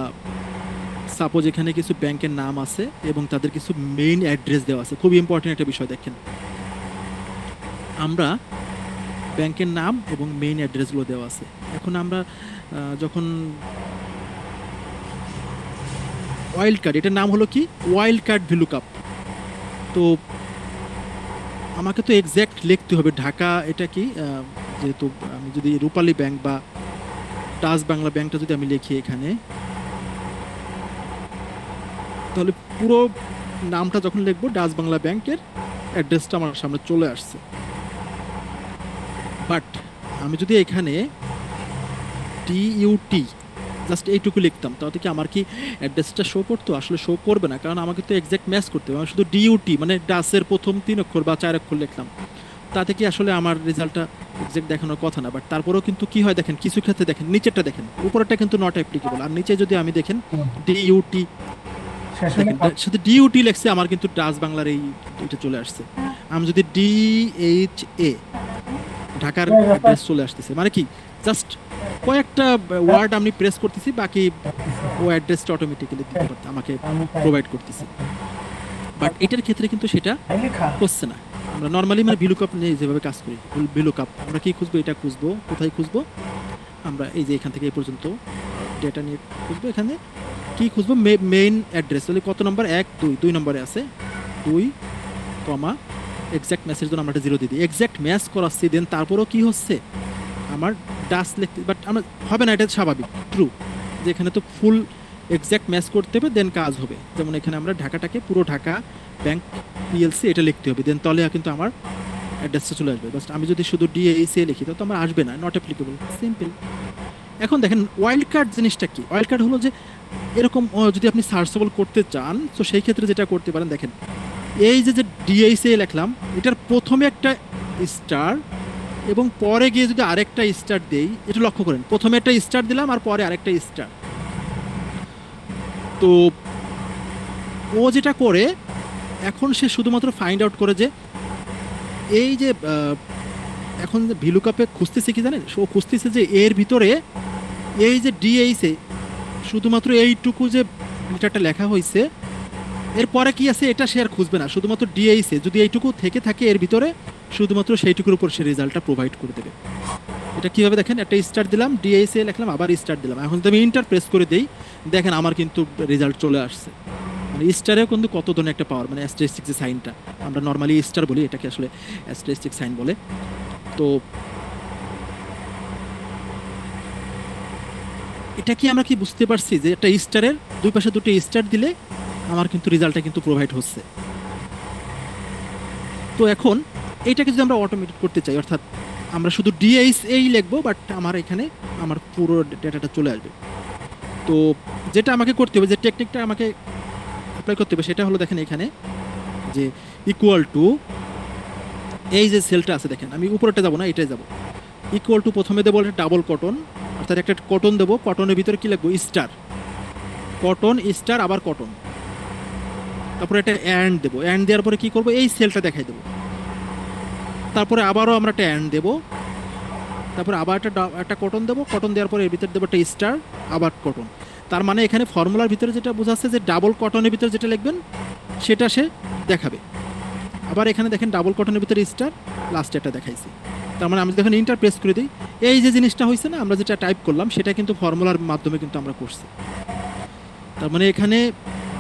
সাপোজ এখানে কিছু ব্যাংকের নাম আছে এবং তাদের কিছু মেইন অ্যাড্রেস দেওয়া আছে, খুব ইম্পর্টেন্ট একটা বিষয়। দেখেন আমরা ব্যাংকের নাম এবং মেইন অ্যাড্রেসগুলো দেওয়া আছে। এখন আমরা যখন ওয়াইল্ড কার্ড, এটার নাম হলো কি ওয়াইল্ড কার্ড ভিলুকআপ, তো আমাকে তো এক্স্যাক্ট লিখতে হবে ঢাকা, এটা কি যেহেতু আমি যদি রূপালী ব্যাংক বা ডাচ বাংলা ব্যাংকটা যদি আমি লিখি এখানে, তাহলে পুরো নামটা যখন লিখবো ডাচ বাংলা ব্যাংকের অ্যাড্রেসটা আমার সামনে চলে আসছে। বাট আমি যদি এখানে DUT জাস্ট এইটুকু লিখতাম, তাহলে কি আমার কি অ্যাড্রেসটা শো করতো? আসলে শো করবে না, কারণ আমাকে তো এক্স্যাক্ট ম্যাচ করতে হবে। আমি শুধু DUT মানে ডাসের প্রথম 3 অক্ষর বা 4 অক্ষর লিখলাম, তাতে কি আসলে আমার রেজাল্টটা এক্স্যাক্ট দেখানোর কথা না। বাট তারপরেও কিন্তু কি হয় দেখেন, কিছু ক্ষেত্রে দেখেন নিচেরটা দেখেন, উপরেরটা কিন্তু নট অ্যাপ্লিকেবল, আর নিচে যদি আমি দেখেন DUT সাথে DUT লেখছে, আমার কিন্তু ডাচ বাংলার এটা চলে আসছে। আমি যদি DHA ঢাকার অ্যাড্রেস চলে আসতেছে, মানে কি জাস্ট কয়েকটা ওয়ার্ড আমি প্রেস করতেছি, বাকি ও অ্যাড্রেসটা অটোমেটিক্যালি আমাকে প্রোভাইড করতেছে। বাট এটার ক্ষেত্রে কিন্তু সেটা হচ্ছে না। আমরা নর্মালি মানে ভিলুকআপ নিয়ে যেভাবে কাজ করি, ভিলুকআপ আমরা কি খুঁজবো, এটা খুঁজবো, কোথায় খুঁজবো, আমরা এই যে এখান থেকে এই পর্যন্ত ডেটা নিয়ে খুঁজবো, এখানে কি খুঁজবো মেইন অ্যাড্রেস, তাহলে কত নম্বর 1 2 নম্বরে আছে 2, এক্স্যাক্ট ম্যাচের জন্য আমরা একটা 0 দিয়ে দিই, এক্স্যাক্ট ম্যাচ করাচ্ছি। দেন তারপরেও কি হচ্ছে আমার ডাস লিখতে, বাট আমার হবে না, এটা স্বাভাবিক ট্রু, যে এখানে তো ফুল এক্স্যাক্ট ম্যাচ করতে হবে দেন কাজ হবে। যেমন এখানে আমরা ঢাকাটাকে পুরো ঢাকা ব্যাংক PLC এটা লিখতে হবে, দেন তাহলে কিন্তু আমার অ্যাড্রেসটা চলে আসবে। বাস আমি যদি শুধু ডিএইচএ লিখি তো আমার আসবে না, নট অ্যাপ্লিকেবল, সিম্পল। এখন দেখেন ওয়াইল্ড কার্ড জিনিসটা কি? ওয়াইল্ড কার্ড হলো যে এরকম যদি আপনি সার্চেবল করতে চান তো সেই ক্ষেত্রে যেটা করতে পারেন, দেখেন এই যে যে ডিএইচএ লিখলাম এটার প্রথমে একটা স্টার এবং পরে গিয়ে যদি আরেকটা স্টার দেই, এটা লক্ষ্য করেন, প্রথমে একটা স্টার দিলাম আর পরে আরেকটা স্টার। তো ও যেটা করে এখন সে শুধুমাত্র ফাইন্ড আউট করে যে এই যে এখন যে ভিলুকাপে খুঁজতেছে কি জানেন, ও খুঁজতেছে যে এর ভিতরে এই যে ডিএইচএ শুধুমাত্র এইটুকু যে মিটারটা লেখা হয়েছে এরপরে কি আছে এটা সে আর খুঁজবে না, শুধুমাত্র ডিএইচএ যদি এইটুকু থেকে থাকে এর ভিতরে শুধুমাত্র সেইটুকুর উপর সে রেজাল্টটা প্রোভাইড করে দেবে। এটা কীভাবে দেখেন, একটা স্টার দিলাম, ডিএইচএ লিখলাম, আবার স্টার দিলাম, এখন যদি আমি ইন্টার প্রেস করে দিই দেখেন আমার কিন্তু রেজাল্ট চলে আসছে। মানে স্টারেও কিন্তু কত ধরনের একটা পাওয়ার, মানে অ্যাস্টেরিস্ক যে সাইনটা আমরা নর্মালি স্টার বলি, এটাকে আসলে অ্যাস্টেরিস্ক সাইন বলে। তো এটা কি আমরা কি বুঝতে পারছি যে একটা স্টারের দুই পাশে দুটো স্টার দিলে আমার কিন্তু রেজাল্টটা কিন্তু প্রোভাইড হচ্ছে। তো এখন এইটাকে যদি আমরা অটোমেটেড করতে চাই, অর্থাৎ আমরা শুধু ডিএইচএই লিখবো বাট আমার এখানে আমার পুরো ডেটাটা চলে আসবে। তো যেটা আমাকে করতে হবে, যে টেকনিকটা আমাকে অ্যাপ্লাই করতে হবে সেটা হলো, দেখেন এখানে যে ইকুয়াল টু এই যে সেলটা আছে, দেখেন আমি উপরেটা যাব না, এটাই যাব। ইকুয়াল টু প্রথমে দেবো ডাবল কটন, অর্থাৎ একটা কটন দেবো, কটনের ভিতরে কি লিখবো, স্টার, কটন স্টার আবার কটন, তারপরে একটা অ্যান্ড দেবো, অ্যান্ড দেওয়ার পরে কি করবো, এই সেলটা দেখাই দেবো, তারপরে আবারও আমরা একটা অ্যান্ড দেবো, তারপরে আবার একটা কটন দেবো, কটন দেওয়ার পরে এর ভিতরে দেবো একটা স্টার আবার কটন। তার মানে এখানে ফর্মুলার ভিতরে যেটা বোঝাচ্ছে যে ডাবল কটনের ভিতরে যেটা লিখবেন সেটা সে দেখাবে। আবার এখানে দেখেন ডাবল কটনের ভিতরে স্টার, লাস্টে একটা দেখাইছি। তার মানে আমি যখন ইন্টার প্রেস করে দিই এই যে জিনিসটা হয়েছে না, আমরা যেটা টাইপ করলাম সেটা কিন্তু ফর্মুলার মাধ্যমে কিন্তু আমরা করছি। তার মানে এখানে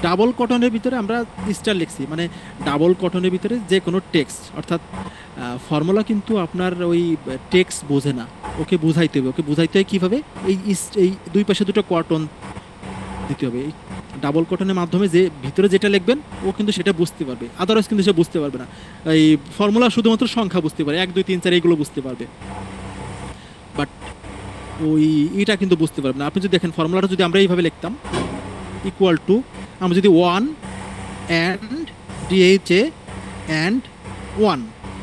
ডাবল কটনের ভিতরে আমরা স্টার লিখছি, মানে ডাবল কটনের ভিতরে যে কোনো টেক্সট, অর্থাৎ ফর্মুলা কিন্তু আপনার ওই টেক্সট বোঝে না, ওকে বুঝাইতে হবে। ওকে বুঝাইতে হয় কীভাবে, এই দুই পাশে দুটো কটন দিতে হবে, এই ডাবল কটনের মাধ্যমে যে ভিতরে যেটা লিখবেন ও কিন্তু সেটা বুঝতে পারবে, আদারওয়াইজ কিন্তু সে বুঝতে পারবে না। এই ফর্মুলা শুধুমাত্র সংখ্যা বুঝতে পারে, 1 2 3 4 এইগুলো বুঝতে পারবে, বাট ওই এটা কিন্তু বুঝতে পারবে না। আপনি যদি দেখেন ফর্মুলাটা যদি আমরা এইভাবে লিখতাম, ইকুয়াল টু আমরা যদি 1 অ্যান্ড ডিএইচএ অ্যান্ড 1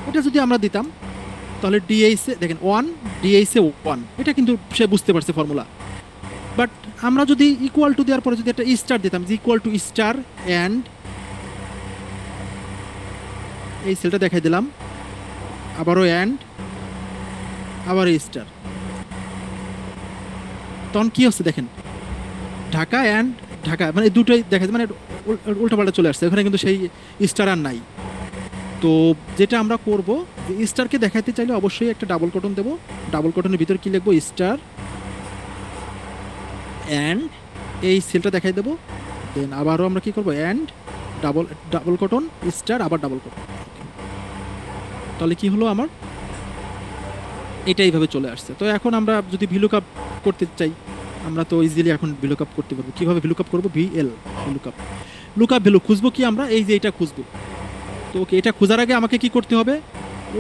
এটা যদি আমরা দিতাম তাহলে ডিএইচএ দেখেন 1 ডিএইচএ 1 এটা কিন্তু সে বুঝতে পারছে ফর্মুলা। বাট আমরা যদি ইকুয়াল টু দেওয়ার পরে যদি একটা স্টার দিতাম, যে ইকুয়াল টু স্টার অ্যান্ড এই সেলটা দেখাই দিলাম, আবারও অ্যান্ড আবার স্টার, তখন কি হচ্ছে দেখেন ঢাকা অ্যান্ড ঢাকা, মানে দুটোই দেখা যায়, মানে উল্টাপাল্টা চলে আসছে, ওখানে কিন্তু সেই স্টার আর নাই। তো যেটা আমরা করব, স্টারকে দেখাতে চাইলে অবশ্যই একটা ডাবল কটন দেবো, ডাবল কটনের ভিতরে কি লিখবো, স্টার অ্যান্ড এই সেলটা দেখাই দেবো, দেন আবারও আমরা কি করবো, অ্যান্ড ডাবল কটন স্টার আবার ডাবল কটন। তাহলে কি হলো আমার, এটা এইভাবে চলে আসছে। তো এখন আমরা যদি ভিলুকআপ করতে চাই আমরা তো ইজিলি এখন ভিলুকআপ করতে পারবো। কীভাবে ভিলুকআপ করবো, ভিএল ভিলুকআপ, লুকআপ ভ্যালু খুঁজবো কি আমরা, এই যে এটা খুঁজবো। তো ওকে, এটা খোঁজার আগে আমাকে কি করতে হবে,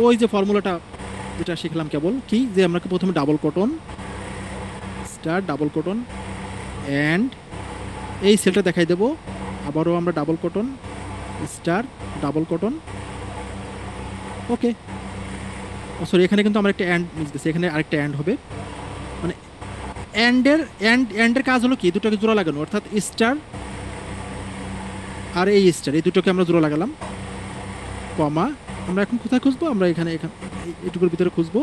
ওই যে ফর্মুলাটা যেটা শিখলাম কেবল, কি যে আমাকে প্রথমে double quote star double quote and এই সেলটা দেখাই দেবো, আবারও আমরা double quote star double quote, okay. Sorry, এখানে কিন্তু আমার একটা অ্যান্ড মিস গেছে, এখানে আরেকটা অ্যান্ড হবে। মানে অ্যান্ডের কাজ হলো কি, দুটোকে জোড়া লাগানো, অর্থাৎ স্টার আর এই স্টার, এই দুটোকে আমরা জোড়া লাগালাম, কমা। আমরা এখন কোথায় খুঁজবো, আমরা এখানে এইটুকুর ভিতরে খুঁজবো।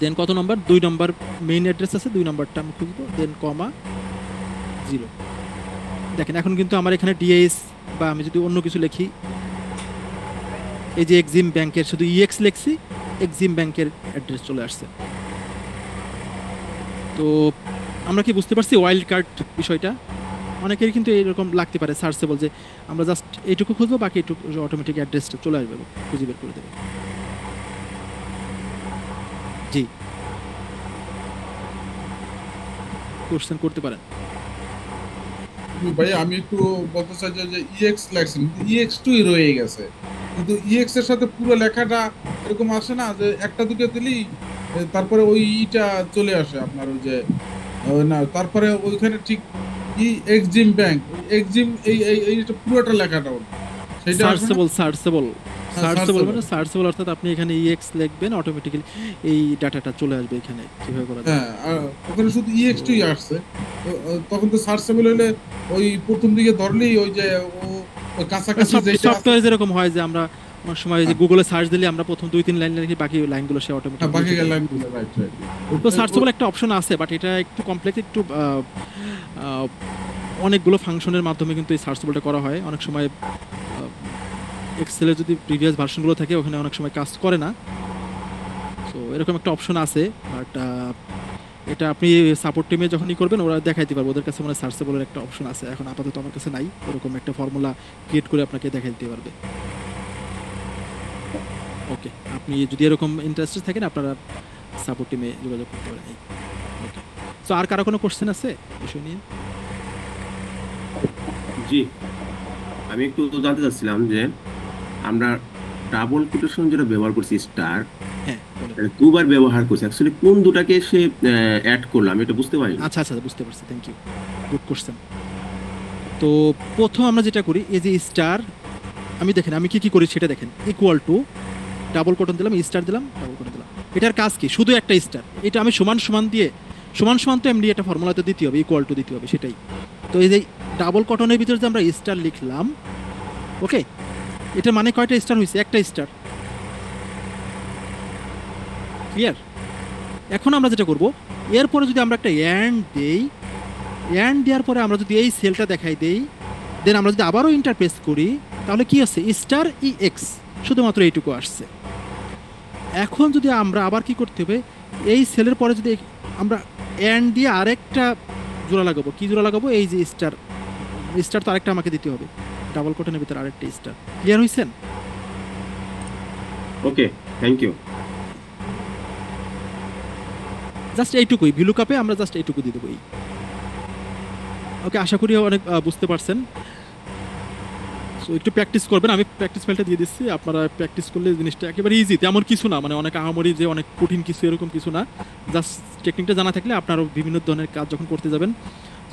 দেন কত নম্বর, 2 নম্বর মেইন অ্যাড্রেস আছে, 2 নম্বরটা আমি খুঁজবো, দেন কমা 0। দেখেন এখন কিন্তু আমার এখানে ডিএস বা আমি যদি অন্য কিছু লিখি, এই যে এক্সিম ব্যাংকের শুধু ইএক্স লিখছি, এক্সিম ব্যাংকের অ্যাড্রেস চলে আসছে। তো আমরা কি বুঝতে পারছি ওয়াইল্ড কার্ড বিষয়টা, অনেকেরই কিন্তু এরকম লাগতে পারে সার্চেবল, যে আমরা জাস্ট এইটুকু খুঁজবো, বাকি এইটুকু অটোমেটিক অ্যাড্রেসটা চলে আসবে, খুঁজে বের করে দেবে। জি, কোশ্চেন করতে পারেন। ভাই আমি একটু বলতে চাই যে ইএক্স লেখছেন, ইএক্স টুই রয়ে গেছে, কিন্তু ইএক্স এর সাথে পুরো লেখাটা এরকম আসে না যে একটা দুটো দিলেই তারপরে ওই ইটা চলে আসে আপনার ওই যে না তারপরে ওইখানে ঠিক ই এক্সিম ব্যাংক, এক্সিম এইটা পুরোটা লেখাটা ওর সেটা আসবে না। সার্চেবল হ্যাঁ, সার্চেবল searchable। মানে সার্চেবল, অর্থাৎ আপনি এখানে ইএক্স লিখবেন, অটোমেটিক্যালি এই ডাটাটা চলে আসবে এখানে কিভাবে করা যায়। হ্যাঁ, আর ওখানে শুধু ইএক্স টুই আসছে, তখন তো সার্চেবল হলে ওই প্রথম দিকে ধরলেই ওই যে ওই কাছাকাছি যেটা আছে, সফটওয়্যার যেরকম হয় যে আমরা অনেক সময় ওই যে গুগলে সার্চ দিলে আমরা প্রথম 2-3 লাইন লিখি, বাকি লাইনগুলো সে হ্যাঁ, অটোমেটিক বাকি লাইনগুলো রাইট রাইট। তো সার্চেবল একটা অপশন আছে, বাট এটা একটু কমপ্লেক্স, একটু অনেকগুলো ফাংশনের মাধ্যমে কিন্তু এই সার্চেবলটা করা হয়। অনেক সময় এক্সেলের যদি প্রিভিয়াস ভার্সনগুলো থাকে ওখানে অনেক সময় কাজ করে না, তো এরকম একটা অপশন আছে। বাট এটা আপনি সাপোর্ট টিমে যখনই করবেন ওরা দেখাইতে পারবে, ওদের কাছে মানে সার্চেবলের একটা অপশন আছে। এখন আপাতত আমার কাছে নাই, এরকম একটা ফর্মুলা ক্রিয়েট করে আপনাকে দেখাই দিতে পারবে। ওকে, আপনি যদি এরকম ইন্টারেস্টেড থাকেন আপনারা সাপোর্ট টিমে যোগাযোগ করতে পারেন। ওকে, তো আর কারো কোনো কোশ্চেন আছে বিষয় নিয়ে? জি, আমি একটু জানতে চাচ্ছিলাম যে আমরা ডাবল কোটেশন যেটা ব্যবহার করছি স্টার, হ্যাঁ বলেন। দুবার ব্যবহার করছি, অ্যাকচুয়ালি কোন দুটাকে সে অ্যাড করলো আমি এটা বুঝতে পারিনি। আচ্ছা বুঝতে পারছি, থ্যাংক ইউ, গুড কোশ্চেন। তো প্রথম আমরা যেটা করি, এই যে স্টার, আমি দেখেন আমি কি করি সেটা দেখেন, ইকুয়াল টু ডাবল কোটন দিলাম, স্টার দিলাম, ডাবল কোটন দিলাম। এটার কাজ কি? শুধু একটা স্টার, এটা আমি সমান সমান দিয়ে, সমান সমান তো এমনি একটা ফর্মুলাতে দিতে হবে, ইকুয়াল টু দিতে হবে, সেটাই। তো এই যে ডাবল কটনের ভিতরে যে আমরা স্টার লিখলাম, ওকে, এটা মানে কয়টা স্টার হয়েছে? একটা স্টার, ক্লিয়ার? এখন আমরা যেটা করব, এরপরে যদি আমরা একটা অ্যান্ড দেই, অ্যান্ড দেওয়ার পরে আমরা যদি এই সেলটা দেখাই দেই, দেন আমরা যদি আবারও ইন্টারপ্রেস করি, তাহলে কি আছে? স্টার ই এক্স, শুধুমাত্র এইটুকু আসছে। এখন যদি আমরা আবার কি করতে হবে, এই সেলের পরে যদি আমরা অ্যান্ড দিয়ে আরেকটা জোড়া লাগাবো, কি জোড়া লাগাবো? এই যে স্টার, স্টার তো আরেকটা আমাকে দিতে হবে, ডাবল কোটনের ভিতরে আরেকটা স্টার। ক্লিয়ার হয়েছেন? ওকে, থ্যাংক ইউ। জাস্ট এইটুকুই, ভিলু কাপে আমরা জাস্ট এইটুকু দিয়ে দেবো। ওকে, আশা করি অনেক বুঝতে পারছেন। সো একটু প্র্যাকটিস করবেন, আমি প্র্যাকটিস ফাইলটা দিয়ে দিচ্ছি, আপনারা প্র্যাকটিস করলে জিনিসটা একেবারে ইজি, তেমন কিছু না, মানে অনেক আহামরি যে অনেক কঠিন কিছু এরকম কিছু না। জাস্ট টেকনিকটা জানা থাকলে আপনারা বিভিন্ন ধরনের কাজ যখন করতে যাবেন,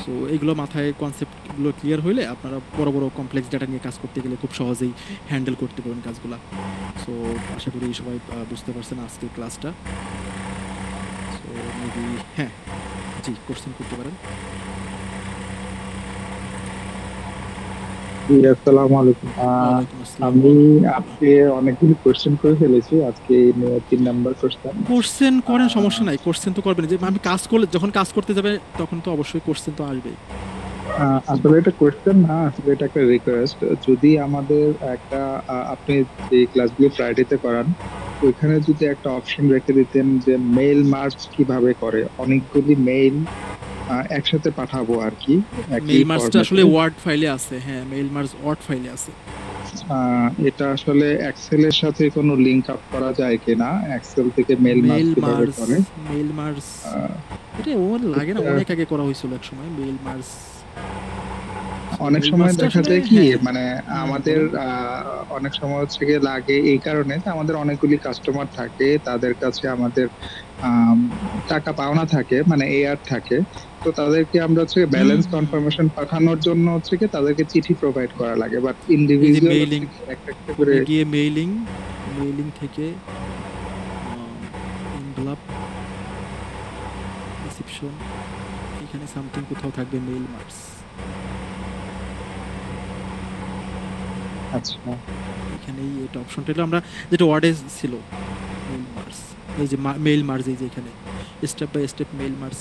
সো এইগুলো মাথায় কনসেপ্টগুলো ক্লিয়ার হলে আপনারা বড় বড় কমপ্লেক্স ডাটা নিয়ে কাজ করতে গেলে খুব সহজেই হ্যান্ডেল করতে পারবেন কাজগুলো। সো আশা করি সবাই বুঝতে পারছেন আজকের ক্লাসটা। সো মেবি হ্যাঁ, জি, কোশ্চেন করতে পারেন। জি, আসসালামু আলাইকুম। ওয়ালাইকুম আসসালাম। আমি আজকে অনেকগুলো কোশ্চেন করে ফেলেছি, আজকে 3 নাম্বার কোশ্চেন। কোশ্চেন করেন, সমস্যা নাই, কোশ্চেন তো করবেন। যে আমি কাজ করলে, যখন কাজ করতে যাবে তখন তো অবশ্যই কোশ্চেন তো আসবেই। আসলে এটা কোশ্চেন না, আসলে এটা একটা রিকোয়েস্ট। যদি আমাদের একটা আপনি যে ক্লাসগুলো ফ্রাইডেতে করান, ওইখানে যদি একটা অপশন রেখে দিতেন যে মেইল মার্জ কিভাবে করে, অনেকগুলি মেইল একসাথে পাঠাবো আর কি, একই মেইল মার্জটা আসলে ফরম্যাটে। ওয়ার্ড ফাইলে আছে, হ্যাঁ মেইল মার্জ ওয়ার্ড ফাইলে আছে। এটা আসলে এক্সেলের সাথে কোনো লিংক আপ করা যায় কিনা, এক্সেল থেকে মেইল মার্জ মেইল কিভাবে মার্জ, করে? মেইল মার্জ আহ, এটা ওর লাগে না, এটা অনেক আগে করা হয়েছিল এক সময় মেইল মার্জ। অনেক মেইল সময় মার্জটা দেখা আসলে যায় কি, হ্যাঁ, মানে আমাদের অনেক সময় হচ্ছে গিয়ে লাগে এই কারণে যে আমাদের অনেকগুলি কাস্টমার থাকে, তাদের কাছে আমাদের আম, টাকা পাওনা থাকে, মানে এআর থাকে। তো তাদেরকে আমরা হচ্ছে ব্যালেন্স কনফার্মেশন পাঠানোর জন্য হচ্ছে কি তাদেরকে চিঠি প্রোভাইড করা লাগে, বাট এই যে ইন্ডিভিজুয়াল মেইলিং, একটা একটা করে গিয়ে মেইলিং, মেইলিং থেকে এনভেলপ, রিসিপশন, এখানে সামথিং কোথাও থাকবে মেইল মার্জ। আচ্ছা, এখানে এটা অপশনটা হলো আমরা যেটা ওয়ার্ডে ছিল, মেইল মার্জ, এই যে মেইল মার্জ, এই যে এখানে step by step mail merge.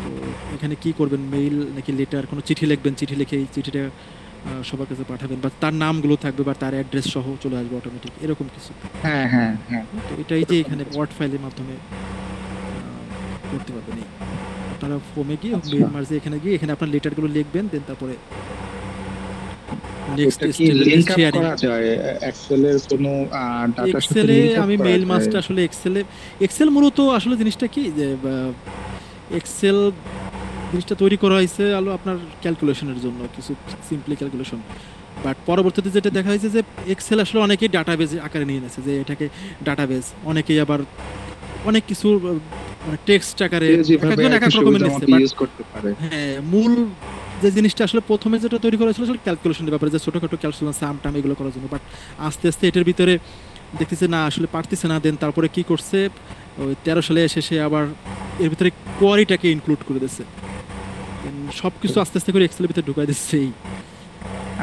তো এখানে কি করবেন, মেইল নাকি লেটার, কোনো চিঠি লিখবেন, চিঠি লিখে এই চিঠিটা সবার কাছে পাঠাবেন, বা তার নামগুলো থাকবে বা তার অ্যাড্রেস সহ চলে আসবে অটোমেটিক, এরকম কিছু। হ্যাঁ হ্যাঁ হ্যাঁ, তো এটাই যে এখানে ওয়ার্ড ফাইলের মাধ্যমে করতে পারবেন। এই আপনারা ফোমে গিয়ে আচ্ছা। মেইল মার্জে এখানে গিয়ে এখানে আপনার লেটারগুলো লিখবেন, দেন তারপরে নেক্সট এটা কি স্টেপ লিংক আপ শেয়ারিং। করা যায় এক্সেলের কোনো ডাটার সাথে এক্সেলে লিংক আপ আমি করা মেইল যায়? মার্জটা আসলে এক্সেল মূলত আসলে জিনিসটা কি যে এক্সেল জিনিসটা তৈরি করা হয়েছে আলো আপনার ক্যালকুলেশনের জন্য, কিছু সিম্পলি ক্যালকুলেশন। বাট পরবর্তীতে যেটা দেখা হয়েছে যে এক্সেল আসলে অনেকেই ডাটাবেজ আকারে নিয়ে নিয়েছে, যে এটাকে ডাটাবেজ, অনেকেই আবার অনেক কিছু মানে টেক্সট আকারে এক যেভাবে একজন এক আর কি এক রকমের সুবিধা নিচ্ছে। মতো বাট ইউজ করতে পারে। হ্যাঁ, মূল যে জিনিসটা আসলে প্রথমে যেটা তৈরি করা হয়েছিল আসলে ক্যালকুলেশনের ব্যাপারে, যে ছোটখাটো ক্যালকুলেশন সাম টাম এগুলো করার জন্য। বাট আস্তে আস্তে এটার ভিতরে দেখতেছে না আসলে পারতেছে না, দেন তারপরে কি করছে, ওই 13 সালে এসে সে আবার এর ভিতরে কোয়ারিটাকে ইনক্লুড করে দিচ্ছে, সব কিছু আস্তে আস্তে করে এক্সেলের ভিতরে ঢুকাই দিচ্ছে।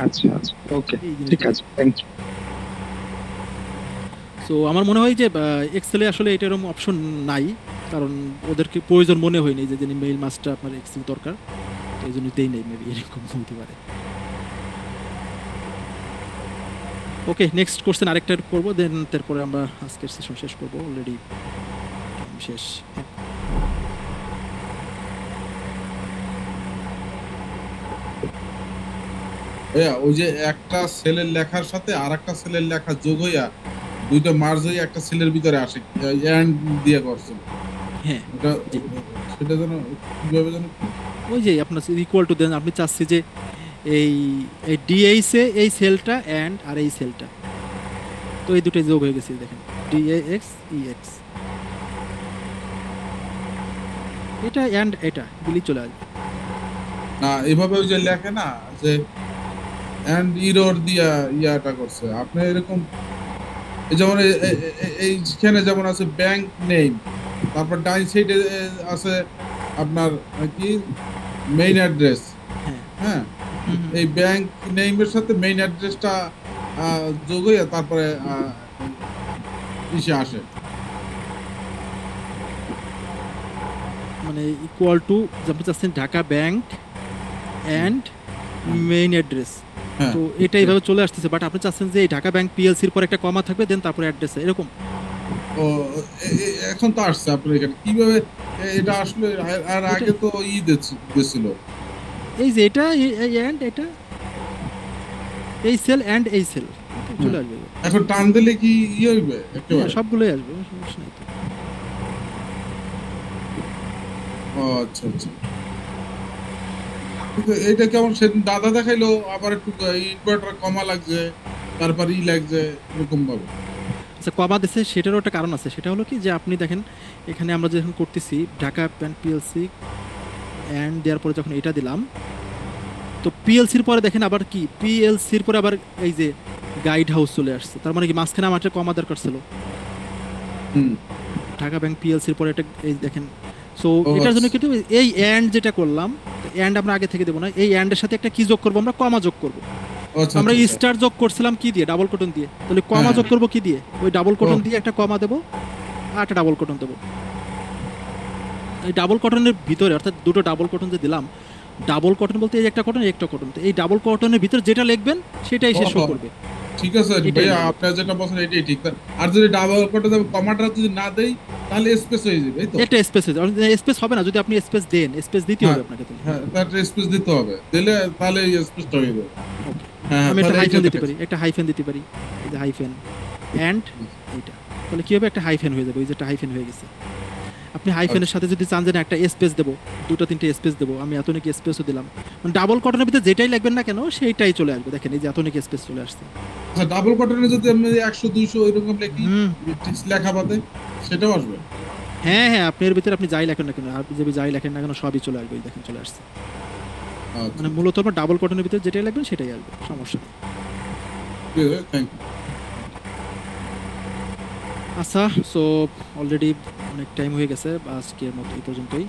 আচ্ছা আচ্ছা, ওকে, এই ঠিক জিনিসটা। আছে, থ্যাংক ইউ। সো আমার মনে হয় যে এক্সেলে আসলে এটা এরকম অপশন নাই, কারণ ওদেরকে প্রয়োজন মনে হয়নি যে যিনি মেইল মাস্টার আপনার এক্সেল দরকার, তো এই জন্য দেই নাই, মেবি এরকম হতে পারে। ওকে, নেক্সট কোশ্চেন আরেকটা করবো, দেন তারপরে আমরা আজকের সেশন শেষ করবো, অলরেডি শেষ। ভাইয়া ওই যে একটা সেলের লেখার সাথে আর একটা সেলের লেখা যোগ হইয়া দুইটা মার্জ হয়ে একটা সেলের ভিতরে আসে, এন্ড দিয়ে করছে হ্যাঁ, ওটা, জি। সেটা যেন কিভাবে যেন ওই যে আপনার ইকুয়াল টু দেন, আপনি চাচ্ছি যে এই এই ডিএইচ এ এই সেলটা এন্ড আর এই সেলটা, তো এই দুটোই যোগ হয়ে গেছে, দেখেন ডিএক্স ইএক্স, এটা এন্ড এটা দিলি চলে আসবে। না এভাবে ওই যে লেখে না যে এন্ড ইরর দিয়া ইয়াটা করছে আপনি এরকম, এই যেমন এইখানে যেমন আছে ব্যাংক নেম, তারপর ডাইন সাইডে আছে আপনার কি মেইন অ্যাড্রেস। হ্যাঁ, হ্যাঁ, হুম, হুম। এই ব্যাংক নেমের সাথে মেইন অ্যাড্রেসটা যোগ হয়ে তারপরে ইসে আসে। মানে ইকুয়াল টু আপনি চাচ্ছেন Dhaka bank and main address, হ্যাঁ, তো এটা এইভাবে চলে আসতেছে। বাট আপনি চাচ্ছেন যে এই ঢাকা ব্যাংক পিএলসির পর একটা কমা থাকবে, দেন তারপরে অ্যাড্রেস, এরকম। ও এখন তো আসছে আপনার এখানে কিভাবে এটা আসলে, আর আগে তো দিছিল। এই যে এটা এন্ড এটা, এই সেল এন্ড এই সেল চলে আসবে। এখন টান দিলে কি হইবে হ্যাঁ, একেবারে? সবগুলোই আসবে, সমস্যা নাই তো। ও আচ্ছা আচ্ছা, কিন্তু এটা কেমন সেদিন দাদা দেখাইলো, আবার একটু ইনভার্টার কমা লাগছে, তারপর লাগছে এরকম ভাবে। আচ্ছা, কমা দিচ্ছে সেটারও একটা কারণ আছে, সেটা হলো কি যে আপনি দেখেন এখানে আমরা যখন করতেছি ঢাকা ব্যাংক পিএলসি এন্ড দেওয়ার পরে যখন এটা দিলাম, তো পিএলসির পরে দেখেন আবার কি, পিএলসির পরে আবার এই যে গাইড হাউস চলে আসছে, তার মানে কি মাঝখানে আমার একটা কমা দরকার ছিল, হুম, ঢাকা ব্যাংক পিএলসির পরে এটা এই দেখেন। সো ও এটার জন্য আচ্ছা। কিন্তু এই এন্ড যেটা করলাম, এন্ড আমরা আগে থেকে দেবো না, এই এন্ডের সাথে একটা কি যোগ করবো, আমরা কমা যোগ করবো। আচ্ছা আমরা আচ্ছা, স্টার যোগ করছিলাম কি দিয়ে, ডাবল কোটন দিয়ে, তাহলে কমা হ্যাঁ। যোগ করবো কি দিয়ে, ওই ডাবল কোটন ও। দিয়ে একটা কমা দেবো আর একটা ডাবল কোটন দেবো। এই ডাবল কটনের ভিতরে, অর্থাৎ দুটো ডাবল কটন যে দিলাম, ডাবল কটন বলতে এই একটা কটন একটা কটন, তো এই ডাবল কটনের ভিতরে যেটা লিখবেন সেটাই সে শো ও, করবে। ঠিক আছে এটাই ভাইয়া, লাগবে। আপনার যেটা বলছেন এটাই ঠিক। আর যদি ডাবল কোটে যাবে কমাটা যদি না দেই তাহলে স্পেস হয়ে যাবে, এই তো? এটা স্পেস স্পেস হবে না, যদি আপনি স্পেস দেন, স্পেস দিতে হবে আপনাকে তাহলে। হ্যাঁ, তার স্পেস দিতে হবে, দিলে তাহলে স্পেসটা হয়ে যাবে। Okay. হ্যাঁ, আমি একটা তাহলে হাইফেন এইটা দিতে পারি, একটা হাইফেন দিতে পারি, এই যে হাইফেন এন্ড এইটা, তাহলে কি হবে, একটা হাইফেন হয়ে যাবে, ওই যে একটা হাইফেন হয়ে গেছে। আপনি হাইফেনের সাথে যদি চান যে না একটা স্পেস দেবো, দুটো তিনটে স্পেস দেবো, আমি এত নাকি স্পেসও দিলাম, মানে ডাবল কটনের ভিতরে যেটাই লাগবেন না কেন সেইটাই চলে আসবে, দেখেন এই যে এত নাকি স্পেস চলে আসছে। আচ্ছা, ডাবল কটনে যদি আপনি 100 200 এরকম লিখি, হুম, লেখা বাদে সেটাও আসবে। হ্যাঁ হ্যাঁ, আপনি এর ভিতরে আপনি যাই লেখেন না কেন, আপনি যদি যাই লেখেন না কেন সবই চলে আসবে, এই দেখেন চলে আসছে। আচ্ছা, মানে মূলত আপনার ডাবল কটনের ভিতরে যেটাই লাগবে সেটাই আসবে, সমস্যা নেই। Thank you. আচ্ছা, সো অলরেডি অনেক টাইম হয়ে গেছে, আজকের মতো এই পর্যন্তই।